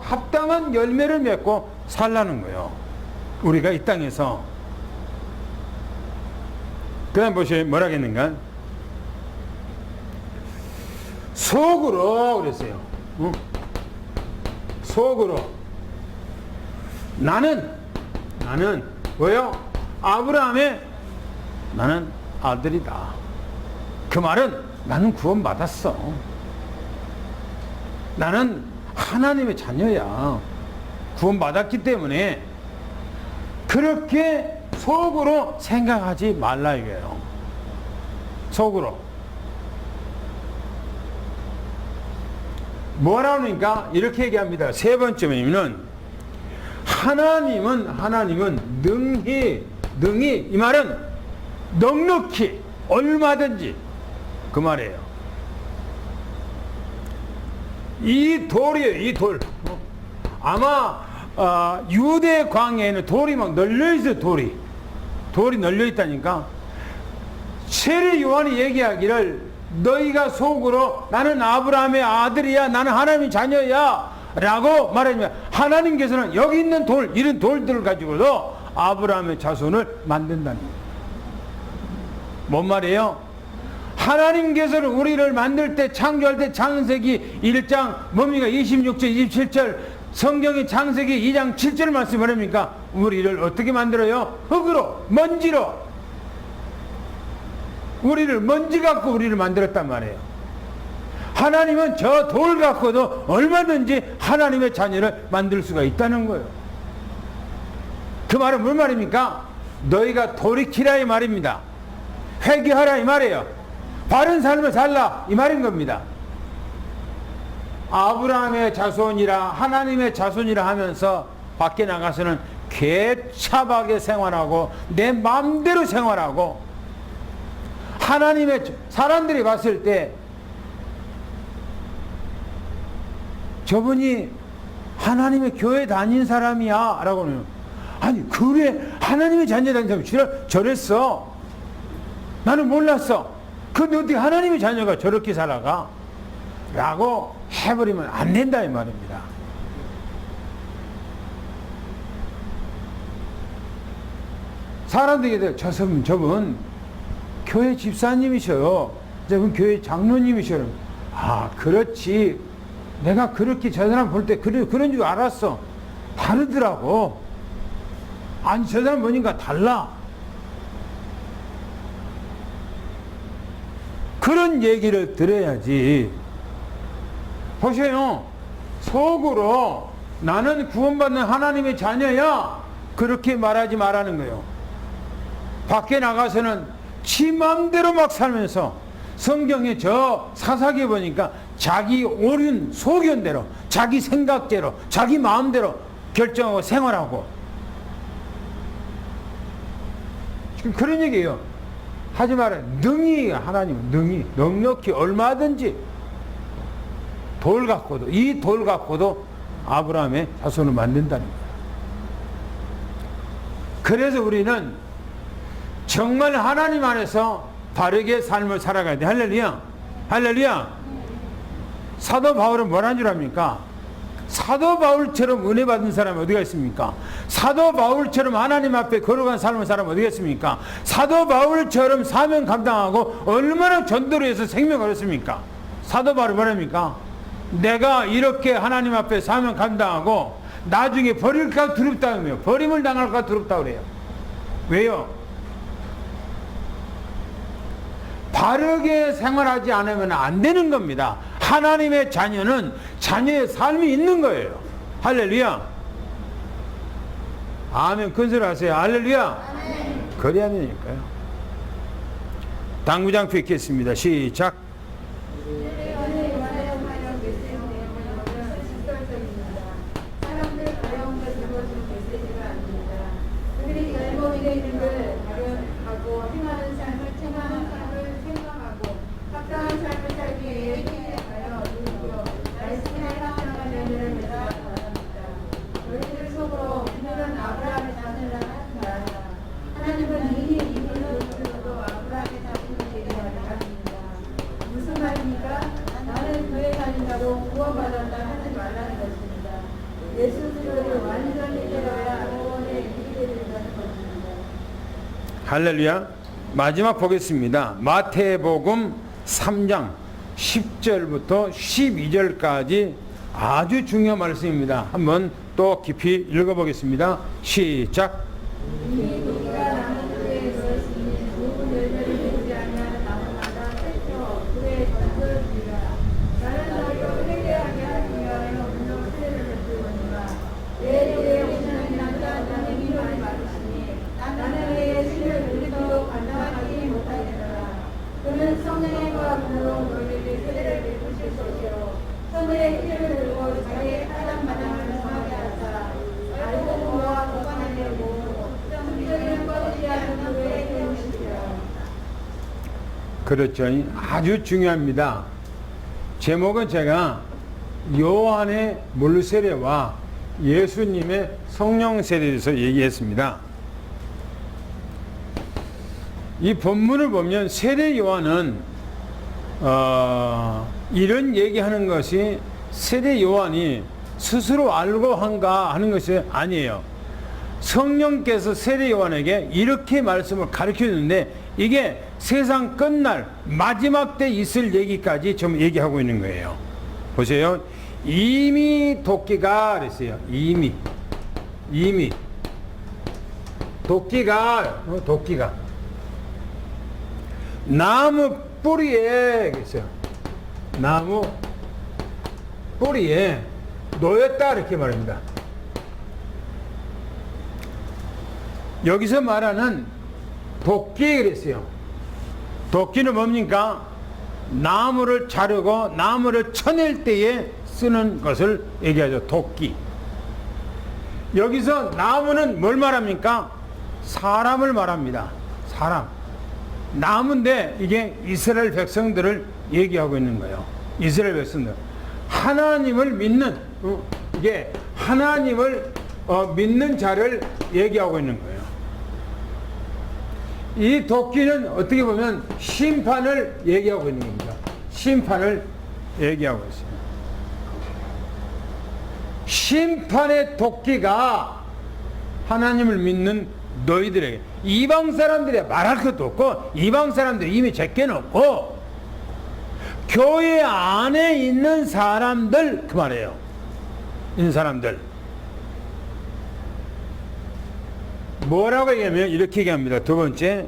합당한 열매를 맺고 살라는 거예요. 우리가 이 땅에서. 그 다음 보세요. 뭐라 했는가? 속으로 그랬어요. 속으로 나는 왜요? 아브라함의 나는 아들이다. 그 말은 나는 구원받았어. 나는 하나님의 자녀야. 구원받았기 때문에 그렇게 속으로 생각하지 말라 이거예요. 속으로. 뭐라니까 이렇게 얘기합니다. 세 번째는 하나님은 능히 이 말은 넉넉히 얼마든지 그 말이에요. 이 돌이에요. 이 돌. 아마 유대 광야에는 돌이 막 널려있어요. 돌이 널려있다니까. 세례 요한이 얘기하기를 너희가 속으로 나는 아브라함의 아들이야, 나는 하나님의 자녀야 라고 말하면 하나님께서는 여기 있는 이런 돌들을 가지고도 아브라함의 자손을 만든다는 거예요. 뭔 말이에요? 하나님께서는 우리를 만들 때, 창조할 때 창세기 1장 뭡니까? 26절 27절 성경의 창세기 2장 7절 말씀 뭐랍니까? 우리를 어떻게 만들어요? 흙으로, 먼지로. 먼지 갖고 우리를 만들었단 말이에요. 하나님은 저 돌 갖고도 얼마든지 하나님의 자녀를 만들 수가 있다는 거예요. 그 말은 무슨 말입니까? 너희가 돌이키라 이 말입니다. 회개하라 이 말이에요. 바른 삶을 살라 이 말인 겁니다. 아브라함의 자손이라 하나님의 자손이라 하면서 밖에 나가서는 개차박하게 생활하고 내 마음대로 생활하고 하나님의 사람들이 봤을 때 저분이 하나님의 교회 다닌 사람이야 라고는 아니 그래 하나님의 자녀 다닌 사람이 저랬어. 나는 몰랐어. 근데 어떻게 하나님의 자녀가 저렇게 살아가? 라고 해버리면 안 된다 이 말입니다. 사람들이 저분 교회 집사님이셔요. 저분 교회 장로님이셔요. 아 그렇지. 내가 그렇게 저 사람 볼 때 그런 줄 알았어. 다르더라고. 아니 저 사람 보니까 달라. 그런 얘기를 들어야지. 보세요. 속으로 나는 구원받는 하나님의 자녀야. 그렇게 말하지 말라는 거예요. 밖에 나가서는 지 마음대로 막 살면서 성경에 저 사사기에 보니까 자기 옳은 소견대로 자기 생각대로 자기 마음대로 결정하고 생활하고 지금 그런 얘기예요. 하지 말아요. 능히 하나님은 능히 넉넉히 얼마든지 돌 갖고도 이 돌 갖고도 아브라함의 자손을 만든다는 거예요. 그래서 우리는 정말 하나님 안에서 바르게 삶을 살아가야 돼. 할렐루야. 할렐루야. 사도 바울은 뭐라는 줄 압니까? 사도 바울처럼 은혜 받은 사람이 어디가 있습니까? 사도 바울처럼 하나님 앞에 걸어간 삶을 사람 어디가 있습니까? 사도 바울처럼 사명 감당하고 얼마나 전도를 해서 생명을 얻었습니까? 사도 바울이 뭐랍니까? 내가 이렇게 하나님 앞에 사명 감당하고 나중에 버릴까 두렵다며 버림을 당할까 두렵다고 그래요. 왜요? 바르게 생활하지 않으면 안 되는 겁니다. 하나님의 자녀는 자녀의 삶이 있는 거예요. 할렐루야. 아멘. 큰소리 하세요. 할렐루야. 그래야 되니까요. 당구장 뵙겠습니다. 시작. 할렐루야. 마지막 보겠습니다. 마태복음 3장 10절부터 12절까지 아주 중요한 말씀입니다. 한번 또 깊이 읽어보겠습니다. 시작. 이미 도끼가 나무 속에 들었으니 좋은 열매를 맺지 아니하는 나무마다 떼쳐 불에 던져지리라. 나는 너희로 회개하게 하기 위하여 오늘 세례를 베풀거니와 내 뒤에 오시는 남자 나는 이름을 받으시니 나는 그의 신을 우리도 감당하지 못하겠노라. 그는 성령과 분으로 너희에게 세례를 베푸실 것이요 손에 키를 들고 자기의 타락 마당을 정하게 하사 알고 모아 보관하려고 정비적인 것이 않은 그의 태우시리라. 그렇죠. 아주 중요합니다. 제목은 제가 요한의 물 세례와 예수님의 성령 세례에 대해서 얘기했습니다. 이 본문을 보면 세례 요한은 이런 얘기하는 것이 세례 요한이 스스로 알고 한가 하는 것이 아니에요. 성령께서 세례 요한에게 이렇게 말씀을 가르쳐 주는데 이게 세상 끝날 마지막 때 있을 얘기까지 좀 얘기하고 있는 거예요. 보세요. 이미 도끼가 그랬어요. 이미 도끼가 나무 뿌리에 그랬어요. 나무 뿌리에 놓였다 이렇게 말합니다. 여기서 말하는 도끼 그랬어요. 도끼는 뭡니까? 나무를 자르고 나무를 쳐낼 때에 쓰는 것을 얘기하죠. 도끼. 여기서 나무는 뭘 말합니까? 사람을 말합니다. 사람. 나무인데 이게 이스라엘 백성들을 얘기하고 있는 거예요. 이스라엘 백성들. 하나님을 믿는, 이게 하나님을 믿는 자를 얘기하고 있는 거예요. 이 도끼는 어떻게 보면 심판을 얘기하고 있는 겁니다. 심판을 얘기하고 있어요. 심판의 도끼가 하나님을 믿는 너희들에게, 이방 사람들이 말할 것도 없고 이방 사람들이 이미 제껴놓고 교회 안에 있는 사람들 그 말이에요. 있는 사람들 뭐라고 얘기하면 이렇게 얘기합니다. 두 번째,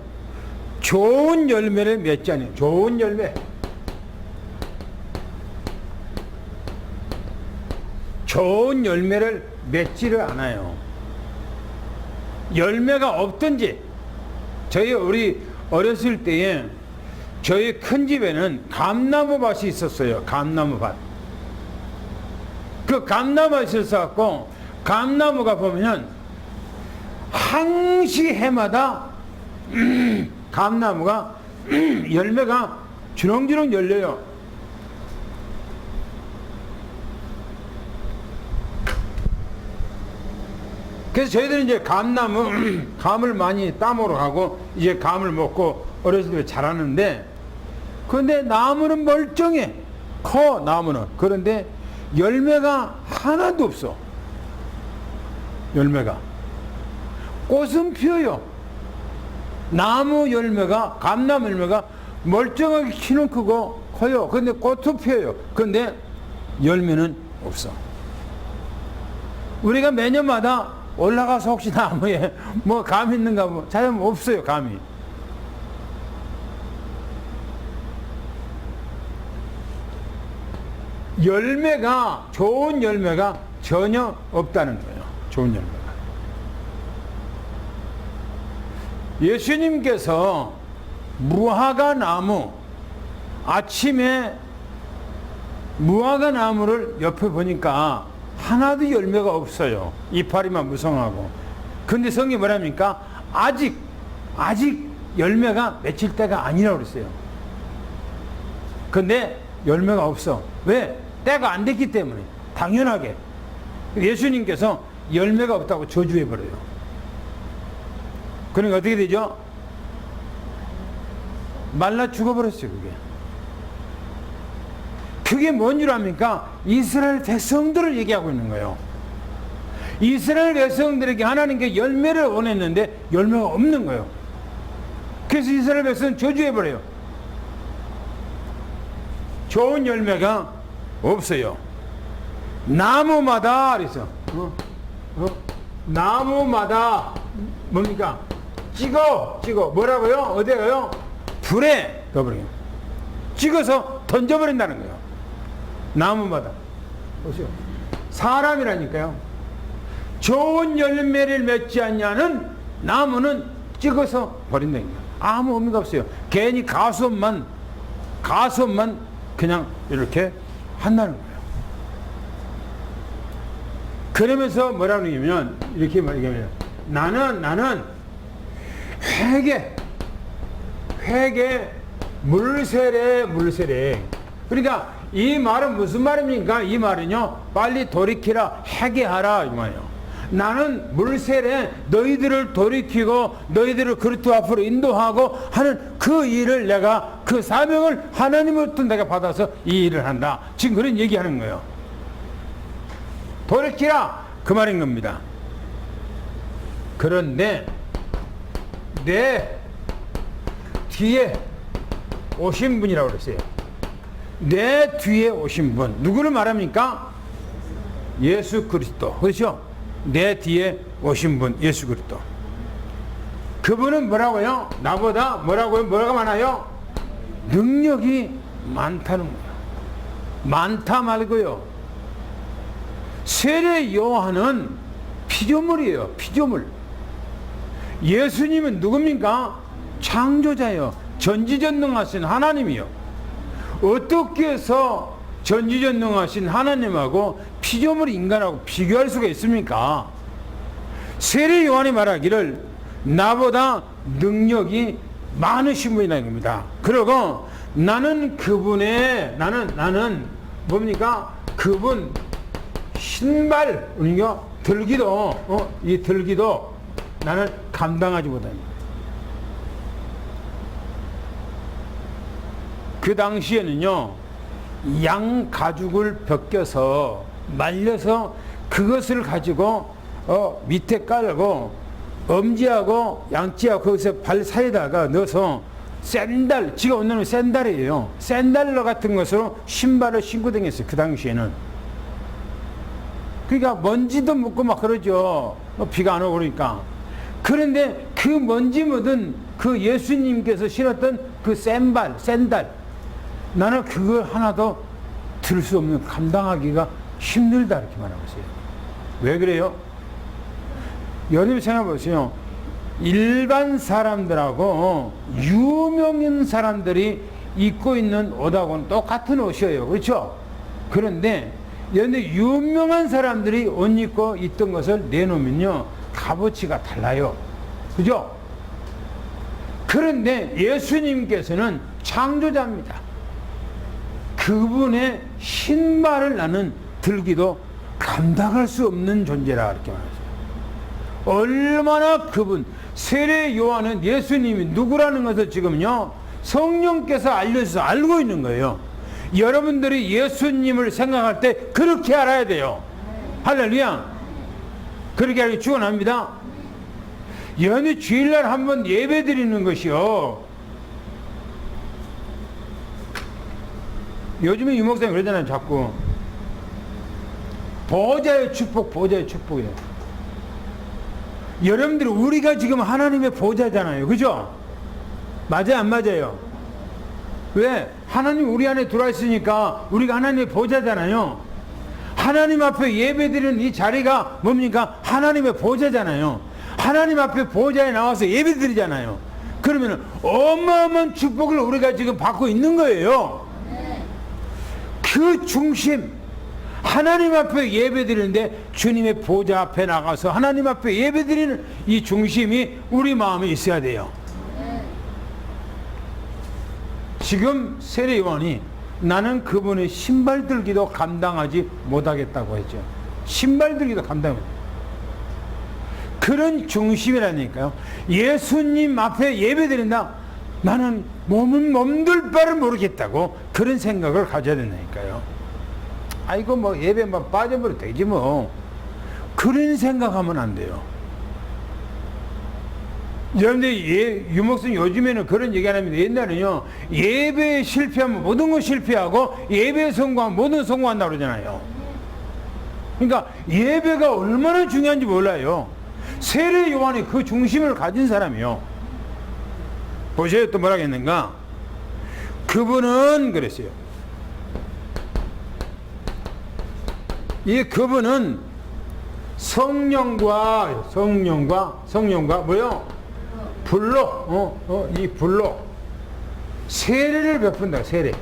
좋은 열매를 맺지 않아요. 좋은 열매. 좋은 열매를 맺지를 않아요. 열매가 없든지, 우리 어렸을 때에 저희 큰 집에는 감나무 밭이 있었어요. 감나무 밭. 그 감나무가 있어서 감나무가 보면 항시 해마다 감나무가 열매가 주렁주렁 열려요. 그래서 저희들은 이제 감을 많이 따먹으러 가고 이제 감을 먹고 어렸을 때 자라는데, 그런데 나무는 멀쩡해. 커, 나무는. 그런데 열매가 하나도 없어. 열매가. 꽃은 피어요. 나무 열매가, 감나무 열매가 멀쩡하게 키는 크고 커요. 근데 꽃도 피어요. 근데 열매는 없어. 우리가 매년마다 올라가서 혹시 나무에 뭐 감 있는가 뭐 찾으면 없어요. 감이. 열매가, 좋은 열매가 전혀 없다는 거예요. 좋은 열매가. 예수님께서 무화과 나무, 아침에 무화과 나무를 옆에 보니까 하나도 열매가 없어요. 이파리만 무성하고. 근데 성경이 뭐랍니까? 아직 열매가 맺힐 때가 아니라고 그랬어요. 근데 열매가 없어. 왜? 때가 안 됐기 때문에. 당연하게. 예수님께서 열매가 없다고 저주해버려요. 그러니까 어떻게 되죠? 말라 죽어버렸어요. 그게 뭔 줄 압니까? 이스라엘 백성들을 얘기하고 있는 거예요. 이스라엘 백성들에게 하나님께 열매를 원했는데 열매가 없는 거예요. 그래서 이스라엘 백성은 저주해버려요. 좋은 열매가 없어요. 나무마다 그래서 나무마다 뭡니까? 찍어 뭐라고요? 어디에 가요? 불에 넣어버려요. 찍어서 던져버린다는 거예요. 나무마다. 보세요. 사람이라니까요. 좋은 열매를 맺지 않냐는 나무는 찍어서 버린다는 거예요. 아무 의미가 없어요. 괜히 가수업만 그냥 이렇게 한다는 거예요. 그러면서 뭐라고 하냐면 이렇게 말하면 나는 회개 물세례. 그러니까 이 말은 무슨 말입니까? 이 말은요, 빨리 돌이키라, 회개하라 이 말이에요. 나는 물세례, 너희들을 돌이키고 너희들을 그리스도 앞으로 인도하고 하는 그 일을 내가, 그 사명을 하나님으로부터 내가 받아서 이 일을 한다. 지금 그런 얘기하는 거예요. 돌이키라 그 말인 겁니다. 그런데 내 뒤에 오신 분이라고 그랬어요. 내 뒤에 오신 분 누구를 말합니까? 예수 그리스도. 그렇죠? 내 뒤에 오신 분 예수 그리스도. 그분은 뭐라고요? 나보다 뭐라가 많아요? 능력이 많다는 거예요. 많다 말고요, 세례 요한은 피조물이에요. 피조물. 예수님은 누굽니까? 창조자예요. 전지전능하신 하나님이요. 어떻게 해서 전지전능하신 하나님하고 피조물 인간하고 비교할 수가 있습니까? 세례 요한이 말하기를 나보다 능력이 많으신 분이라는 겁니다. 그리고 나는 그분의 나는 뭡니까? 그분 신발 들기도 이 들기도 나는 감당하지 못합니다. 그 당시에는요, 양 가죽을 벗겨서 말려서 그것을 가지고 밑에 깔고 엄지하고 양지하고 거기서 발 사이에다가 넣어서 샌들, 지가 오늘은 샌달이에요. 샌달러 같은 것으로 신발을 신고 다녔어요. 그 당시에는. 그러니까 먼지도 묻고 막 그러죠. 비가 안 오고 그러니까. 그런데 그 먼지 묻은 그 예수님께서 신었던 그 샌달, 나는 그걸 하나도 들 수 없는, 감당하기가 힘들다 이렇게 말하고 있어요. 왜 그래요? 여러분 생각해 보세요. 일반 사람들하고 유명인 사람들이 입고 있는 옷하고는 똑같은 옷이에요. 그렇죠? 그런데 유명한 사람들이 옷 입고 있던 것을 내놓으면요, 값어치가 달라요. 그죠? 그런데 예수님께서는 창조자입니다. 그분의 신발을 나는 들기도 감당할 수 없는 존재라 이렇게 말했어요. 얼마나 그분, 세례 요한은 예수님이 누구라는 것을 지금요, 성령께서 알려줘서 알고 있는 거예요. 여러분들이 예수님을 생각할 때 그렇게 알아야 돼요. 할렐루야. 그렇게 알기 축원합니다. 연휴 주일날 한번 예배 드리는 것이요, 요즘에 유목사님 그러잖아요. 자꾸 보좌의 축복이에요. 여러분들, 우리가 지금 하나님의 보좌잖아요. 그죠? 맞아요, 안 맞아요? 왜? 하나님 우리 안에 들어와 있으니까 우리가 하나님의 보좌잖아요. 하나님 앞에 예배드리는 이 자리가 뭡니까? 하나님의 보좌잖아요. 하나님 앞에 보좌에 나와서 예배드리잖아요. 그러면 어마어마한 축복을 우리가 지금 받고 있는 거예요. 그 중심, 하나님 앞에 예배드리는데 주님의 보좌 앞에 나가서 하나님 앞에 예배드리는 이 중심이 우리 마음에 있어야 돼요. 지금 세례 요한이 나는 그분의 신발 들기도 감당하지 못하겠다고 했죠. 신발 들기도 감당하지 못해요. 그런 중심이라니까요. 예수님 앞에 예배드린다, 나는 몸들 바를 모르겠다고 그런 생각을 가져야 된다니까요. 아이고 뭐 예배만 빠져버려 되지 뭐, 그런 생각하면 안 돼요. 여러분들, 유목사님 요즘에는 그런 얘기 안 합니다. 옛날에는요, 예배에 실패하면 모든 거 실패하고 예배에 성공하면 모든 성공한다고 그러잖아요. 그러니까 예배가 얼마나 중요한지 몰라요. 세례 요한이 그 중심을 가진 사람이요. 보세요. 또 뭐라 했는가? 그분은 그랬어요. 그분은 성령과 뭐요? 불로 이 불로 세례를 베푼다. 세례.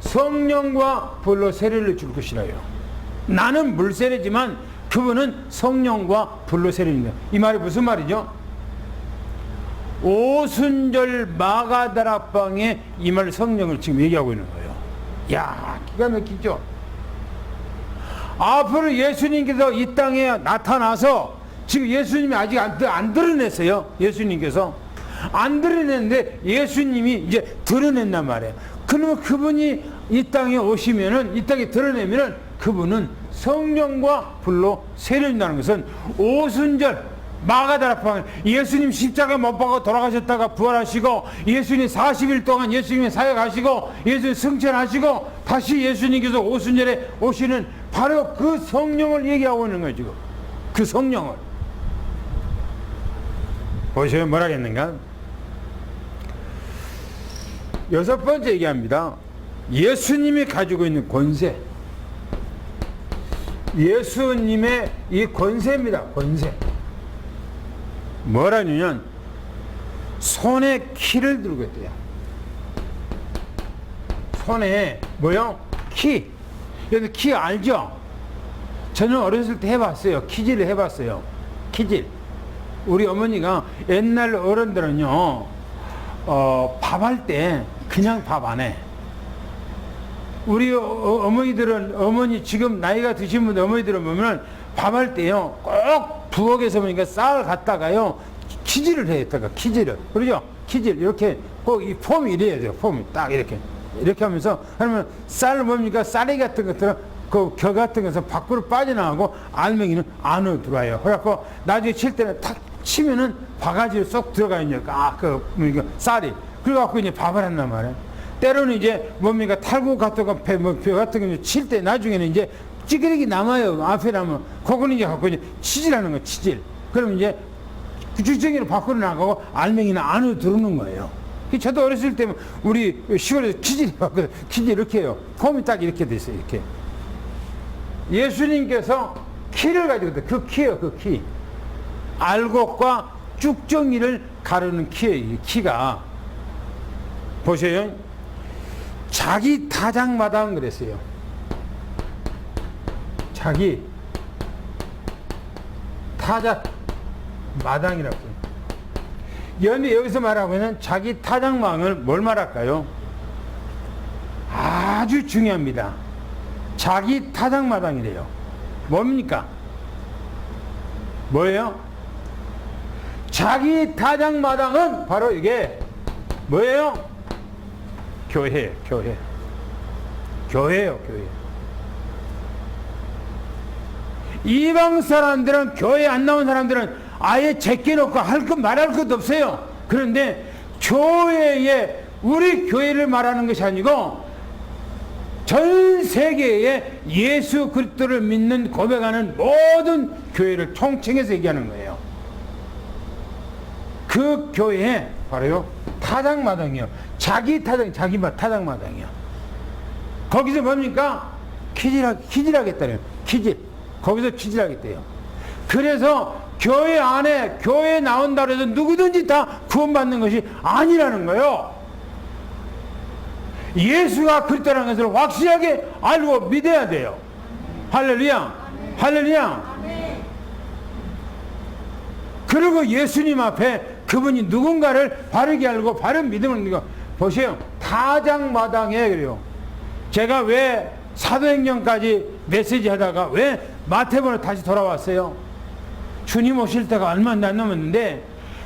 성령과 불로 세례를 줄 것이라요. 나는 물세례지만 그분은 성령과 불로 세례입니다. 이 말이 무슨 말이죠? 오순절 마가다락방에 이 말 성령을 지금 얘기하고 있는 거예요. 야, 기가 막히죠? 앞으로 예수님께서 이 땅에 나타나서 지금 예수님이 아직 안 드러냈어요. 예수님께서 안 드러냈는데 예수님이 이제 드러낸단 말이에요. 그러면 그분이 이 땅에 오시면은, 이 땅에 드러내면은 그분은 성령과 불로 세례준다는 것은 오순절 마가다락방 예수님 십자가 못 박아 돌아가셨다가 부활하시고 예수님 40일 동안 예수님이 사역하시고 예수님 승천하시고 다시 예수님께서 오순절에 오시는 바로 그 성령을 얘기하고 있는 거예요. 지금 그 성령을 보시면 뭐라겠는가? 여섯 번째 얘기합니다. 예수님이 가지고 있는 권세, 예수님의 이 권세입니다. 권세 뭐라냐면 손에 키를 들고 있대요. 손에 뭐요? 키. 여기 키 알죠? 저는 어렸을 때 해봤어요. 키질을 해봤어요. 키질. 우리 어머니가 옛날 어른들은요 밥 할 때 그냥 밥 안 해. 우리 어머니들은, 어머니 지금 나이가 드신 분들 어머니들은 보면 밥 할 때요 꼭 부엌에서 보니까 쌀 갖다가요 키질을 해야 했다가 키질을, 그러죠? 키질 이렇게 꼭 이 폼이 이래야 돼요. 폼이 딱 이렇게 하면서 하면 쌀 뭡니까? 쌀이 같은 것들은 그 겨 같은 것은 밖으로 빠져나가고 알맹이는 안으로 들어와요. 그래갖고 나중에 칠 때는 탁 치면은 바가지로 쏙 들어가 있는 쌀이. 그래갖고 이제 밥을 한단 말이에요. 때로는 이제 뭡니까? 탈구 같은 거, 벼 같은 거 칠 때 나중에는 이제 찌그러기 남아요. 앞에 남으면 그거는 이제 갖고 이제 치질하는 거, 치질. 그러면 이제 주정이로 밖으로 나가고 알맹이는 안으로 들어오는 거예요. 저도 어렸을 때 우리 시골에서 키질 해봤거든. 키질 이렇게 해요. 폼이 딱 이렇게 됐어요. 이렇게. 예수님께서 키를 가지고 있다. 그 키예요. 그 키. 알곡과 쭉정이를 가르는 키예요. 이 키가. 보세요. 자기 타작마당 그랬어요. 자기 타작 마당이라고. 그런데 여기서 말하고는 자기 타작망을 뭘 말할까요? 아주 중요합니다. 자기 타작마당이래요. 뭡니까? 뭐예요? 자기 타작마당은 바로 이게 뭐예요? 교회예요. 교회예요. 이방 사람들은, 교회 안 나온 사람들은 아예 제껴놓고 할 것 말할 것도 없어요. 그런데 교회에, 우리 교회를 말하는 것이 아니고 전 세계에 예수 그리스도를 믿는, 고백하는 모든 교회를 총칭해서 얘기하는 거예요. 그 교회에 바로요 타작마당이요. 자기 타작, 자기 타작마당이요. 거기서 뭡니까? 키질하겠다네요. 키질. 거기서 키질하겠대요. 그래서 교회 안에, 교회 나온다 그래서 누구든지 다 구원받는 것이 아니라는 거예요. 예수가 그리스도라는 것을 확실하게 알고 믿어야 돼요. 할렐루야. 할렐루야. 그리고 예수님 앞에 그분이 누군가를 바르게 알고 바른 믿음을 믿고. 보세요. 타작마당에 그래요. 제가 왜 사도행전까지 메시지 하다가 왜 마태복음으로 다시 돌아왔어요? 주님 오실 때가 얼마 안 남았는데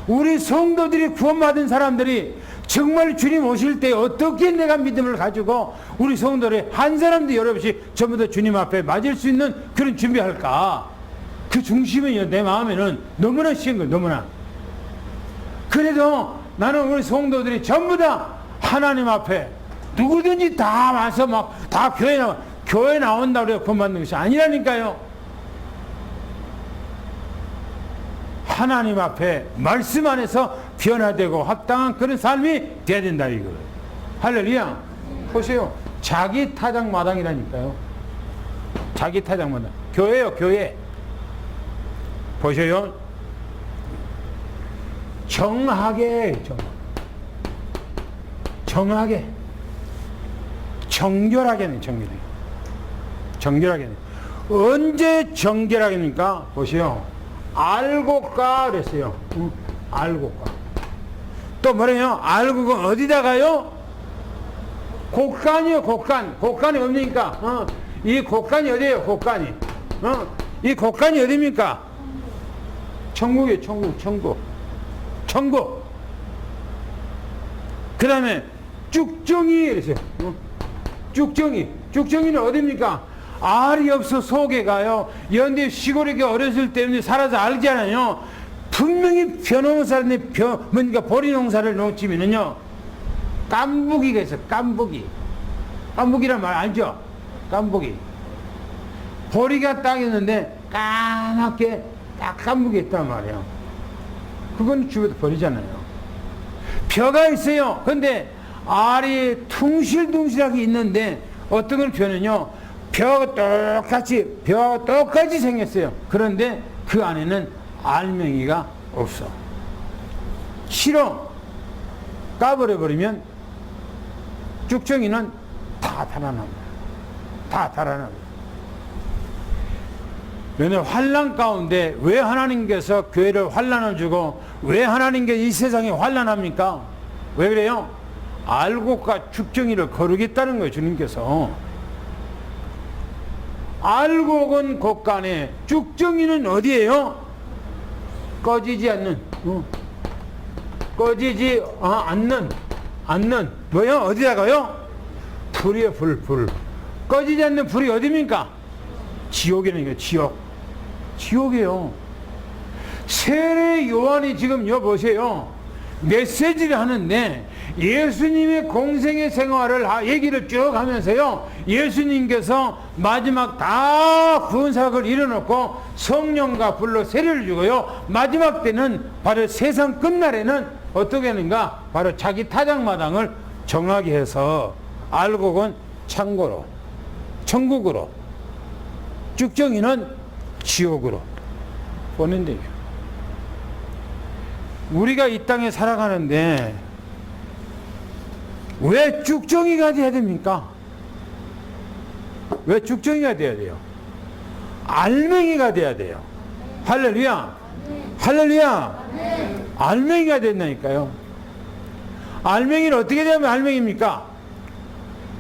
우리 성도들이, 구원받은 사람들이 정말 주님 오실 때 어떻게 내가 믿음을 가지고 우리 성도들이 한 사람도 여러분이 전부 다 주님 앞에 맞을 수 있는 그런 준비할까? 그 중심이 내 마음에는 너무나 쉬운 거예요. 너무나. 그래도 나는 우리 성도들이 전부 다 하나님 앞에 누구든지 다 와서 막 다 교회 나온다고 해서 구원받는 것이 아니라니까요. 하나님 앞에 말씀 안에서 변화되고 합당한 그런 삶이 돼야 된다 이거예요. 할렐루야. 보세요. 자기 타작마당이라니까요. 자기 타작마당. 교회요, 교회. 보세요. 정하게, 정하게. 정결하게, 정결하게. 정결하게. 언제 정결하게입니까? 보세요. 알고가 그랬어요. 알고가. 또 뭐래요? 알고가 어디다가요? 곡간이요, 곡간. 곡간이 없으니까. 이 곡간이 어디에요? 곡간이. 이 곡간이 어디입니까? 천국이에요, 천국, 천국. 천국. 그 다음에 쭉정이 그랬어요. 쭉정이. 쭉정이는 어디입니까? 알이 없어 속에 가요. 연대 시골에 어렸을 때 살아서 알잖아요. 분명히 벼농사를 뭔가 보리농사를 놓치면은요 깐부기가 있어. 깐부기. 깐부기란 말 알죠? 깐부기. 보리가 딱 있는데 까맣게 딱 깐부기 있단 말이에요. 그건 주변에 버리잖아요. 벼가 있어요. 근데 알이 퉁실퉁실하게 있는데 어떤 걸 벼는요 벼가 똑같이 생겼어요. 그런데 그 안에는 알맹이가 없어. 싫어. 까버려버리면 쭉정이는 다 달아납니다. 다 달아납니다. 왜냐하면 환난 가운데 왜 하나님께서 교회를 환난을 주고 왜 하나님께서 이 세상에 환난합니까? 왜 그래요? 알곡과 쭉정이를 거르겠다는 거예요. 주님께서. 알곡은 곡간에, 쭉정이는 어디에요? 꺼지지 않는, 꺼지지 않는, 뭐요? 어디다가요? 불이에요, 불. 꺼지지 않는 불이 어디입니까? 지옥이라는 지옥. 지옥이에요. 세례 요한이 지금 여보세요. 메시지를 하는데 예수님의 공생의 생활을 얘기를 쭉 하면서요. 예수님께서 마지막 다 구원사역을 이뤄놓고 성령과 불로 세례를 주고요. 마지막 때는 바로 세상 끝날에는 어떻게 하는가? 바로 자기 타작마당을 정하게 해서 알곡은 창고로, 천국으로, 쭉정이는 지옥으로 보낸대요. 우리가 이 땅에 살아가는데 왜 쭉정이가 돼야 됩니까? 왜 쭉정이가 돼야 돼요? 알맹이가 돼야 돼요. 할렐루야. 할렐루야. 알맹이가 된다니까요. 알맹이는 어떻게 되면 알맹이입니까?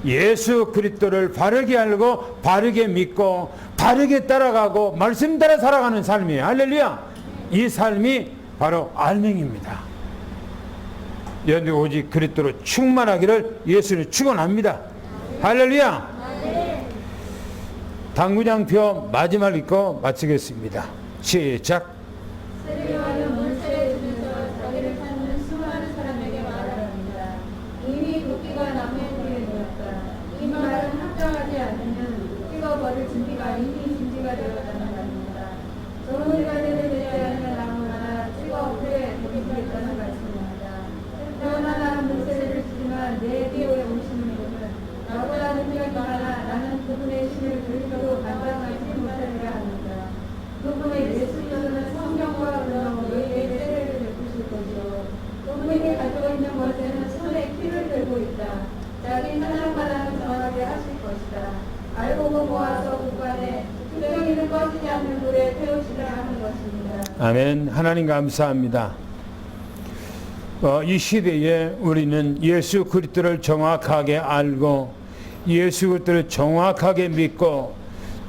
예수 그리스도를 바르게 알고 바르게 믿고 바르게 따라가고 말씀 따라 살아가는 삶이에요. 할렐루야. 이 삶이 바로 알맹이입니다. 여러분들 오직 그리스도로 충만하기를 예수는 축원합니다. 할렐루야. 당구장표 마지막 읽고 마치겠습니다. 시작. 세례요한은 문세례 주면서 자기를 찾는 수많은 사람에게 말합니다. 이미 도끼가 남의 뒤에 되었다. 이 말은 합당하지 않으면 찍어버릴 준비가 이미 준비가 되었다는 말입니다. 정의가 되지 않는 나무 하나 찍어 불에 돌리겠다는 말씀입니다. 그러나 문세례를 주지만 내 뒤에 오시는 분은 나보다 능력이 많아 나는 그분의 신을 들켜도 감당하지 못하리라 합니다. 그분의 예수님은 성령과 은혜로 너희에게 세례를 베푸실 것이요 그분이 가지고 있는 것에는 손에 키를 들고 있다. 자기 사냥마다는 정하게 하실 것이다. 알고 모아서 국간에 투명이는 꺼지지 않는 불에 태우시라 하는 것입니다. 아멘. 하나님 감사합니다. 이 시대에 우리는 예수 그리스도를 정확하게 알고 예수 그리스도를 정확하게 믿고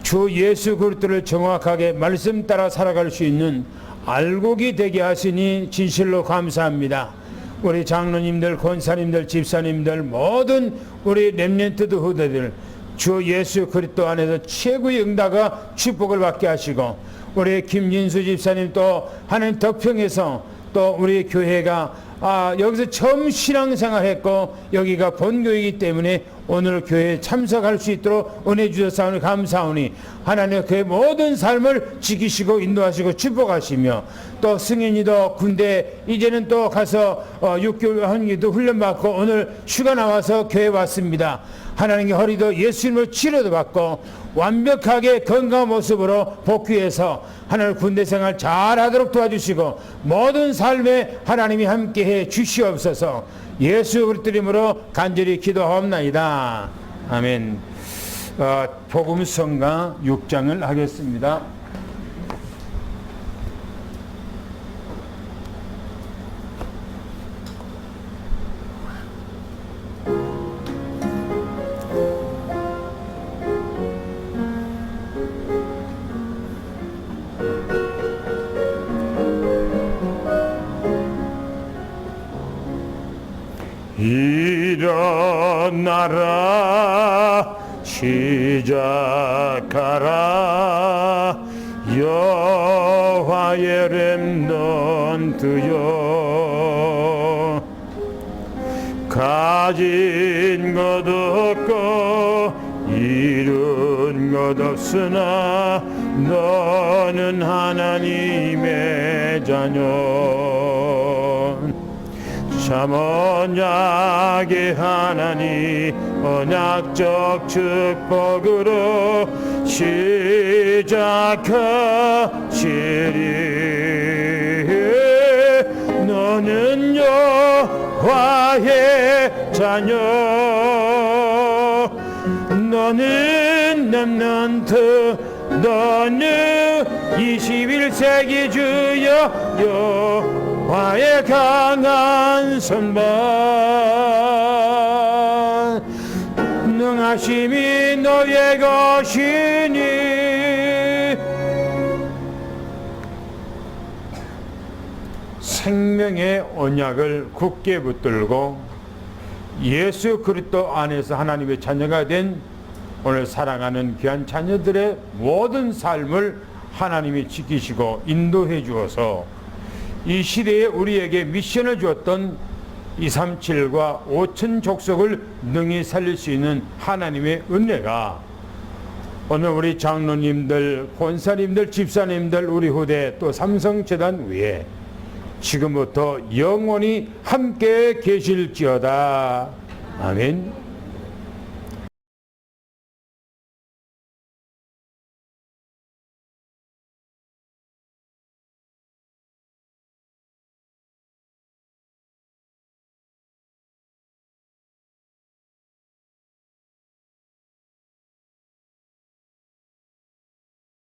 주 예수 그리스도를 정확하게 말씀 따라 살아갈 수 있는 알곡이 되게 하시니 진실로 감사합니다. 우리 장로님들, 권사님들, 집사님들, 모든 우리 렘넌트 후대들 주 예수 그리스도 안에서 최고의 응답과 축복을 받게 하시고 우리 김진수 집사님 또 하나님 덕평에서 또 우리 교회가 여기서 처음 신앙생활 했고 여기가 본교이기 때문에 오늘 교회에 참석할 수 있도록 은혜 주셔서 감사하오니 하나님 그의 모든 삶을 지키시고 인도하시고 축복하시며 또 승현이도 군대 이제는 또 가서 6개월 한기도 훈련받고 오늘 휴가 나와서 교회 왔습니다. 하나님의 허리도 예수님을 치료도 받고 완벽하게 건강한 모습으로 복귀해서 하나님 군대 생활 잘하도록 도와주시고 모든 삶에 하나님이 함께해 주시옵소서. 예수 그리스도 이름으로 간절히 기도하옵나이다. 아멘. 복음성가 6장을 하겠습니다. 일어나라 시작하라 여호와의 렘넌트여 가진 것 없고 이룬 것 없으나 너는 하나님의 자녀 참 언약의 하나님 언약적 축복으로 시작하시리 너는 여호와의 자녀 너는 렘넌트 너는 21세기 주여 여호와의 강한 손발 능하심이 너의 것이니 생명의 언약을 굳게 붙들고 예수 그리스도 안에서 하나님의 자녀가 된 오늘 사랑하는 귀한 자녀들의 모든 삶을 하나님이 지키시고 인도해 주어서 이 시대에 우리에게 미션을 주었던 237과 5천 족속을 능히 살릴 수 있는 하나님의 은혜가 오늘 우리 장로님들, 권사님들, 집사님들, 우리 후대 또 삼성재단 위에 지금부터 영원히 함께 계실지어다. 아멘.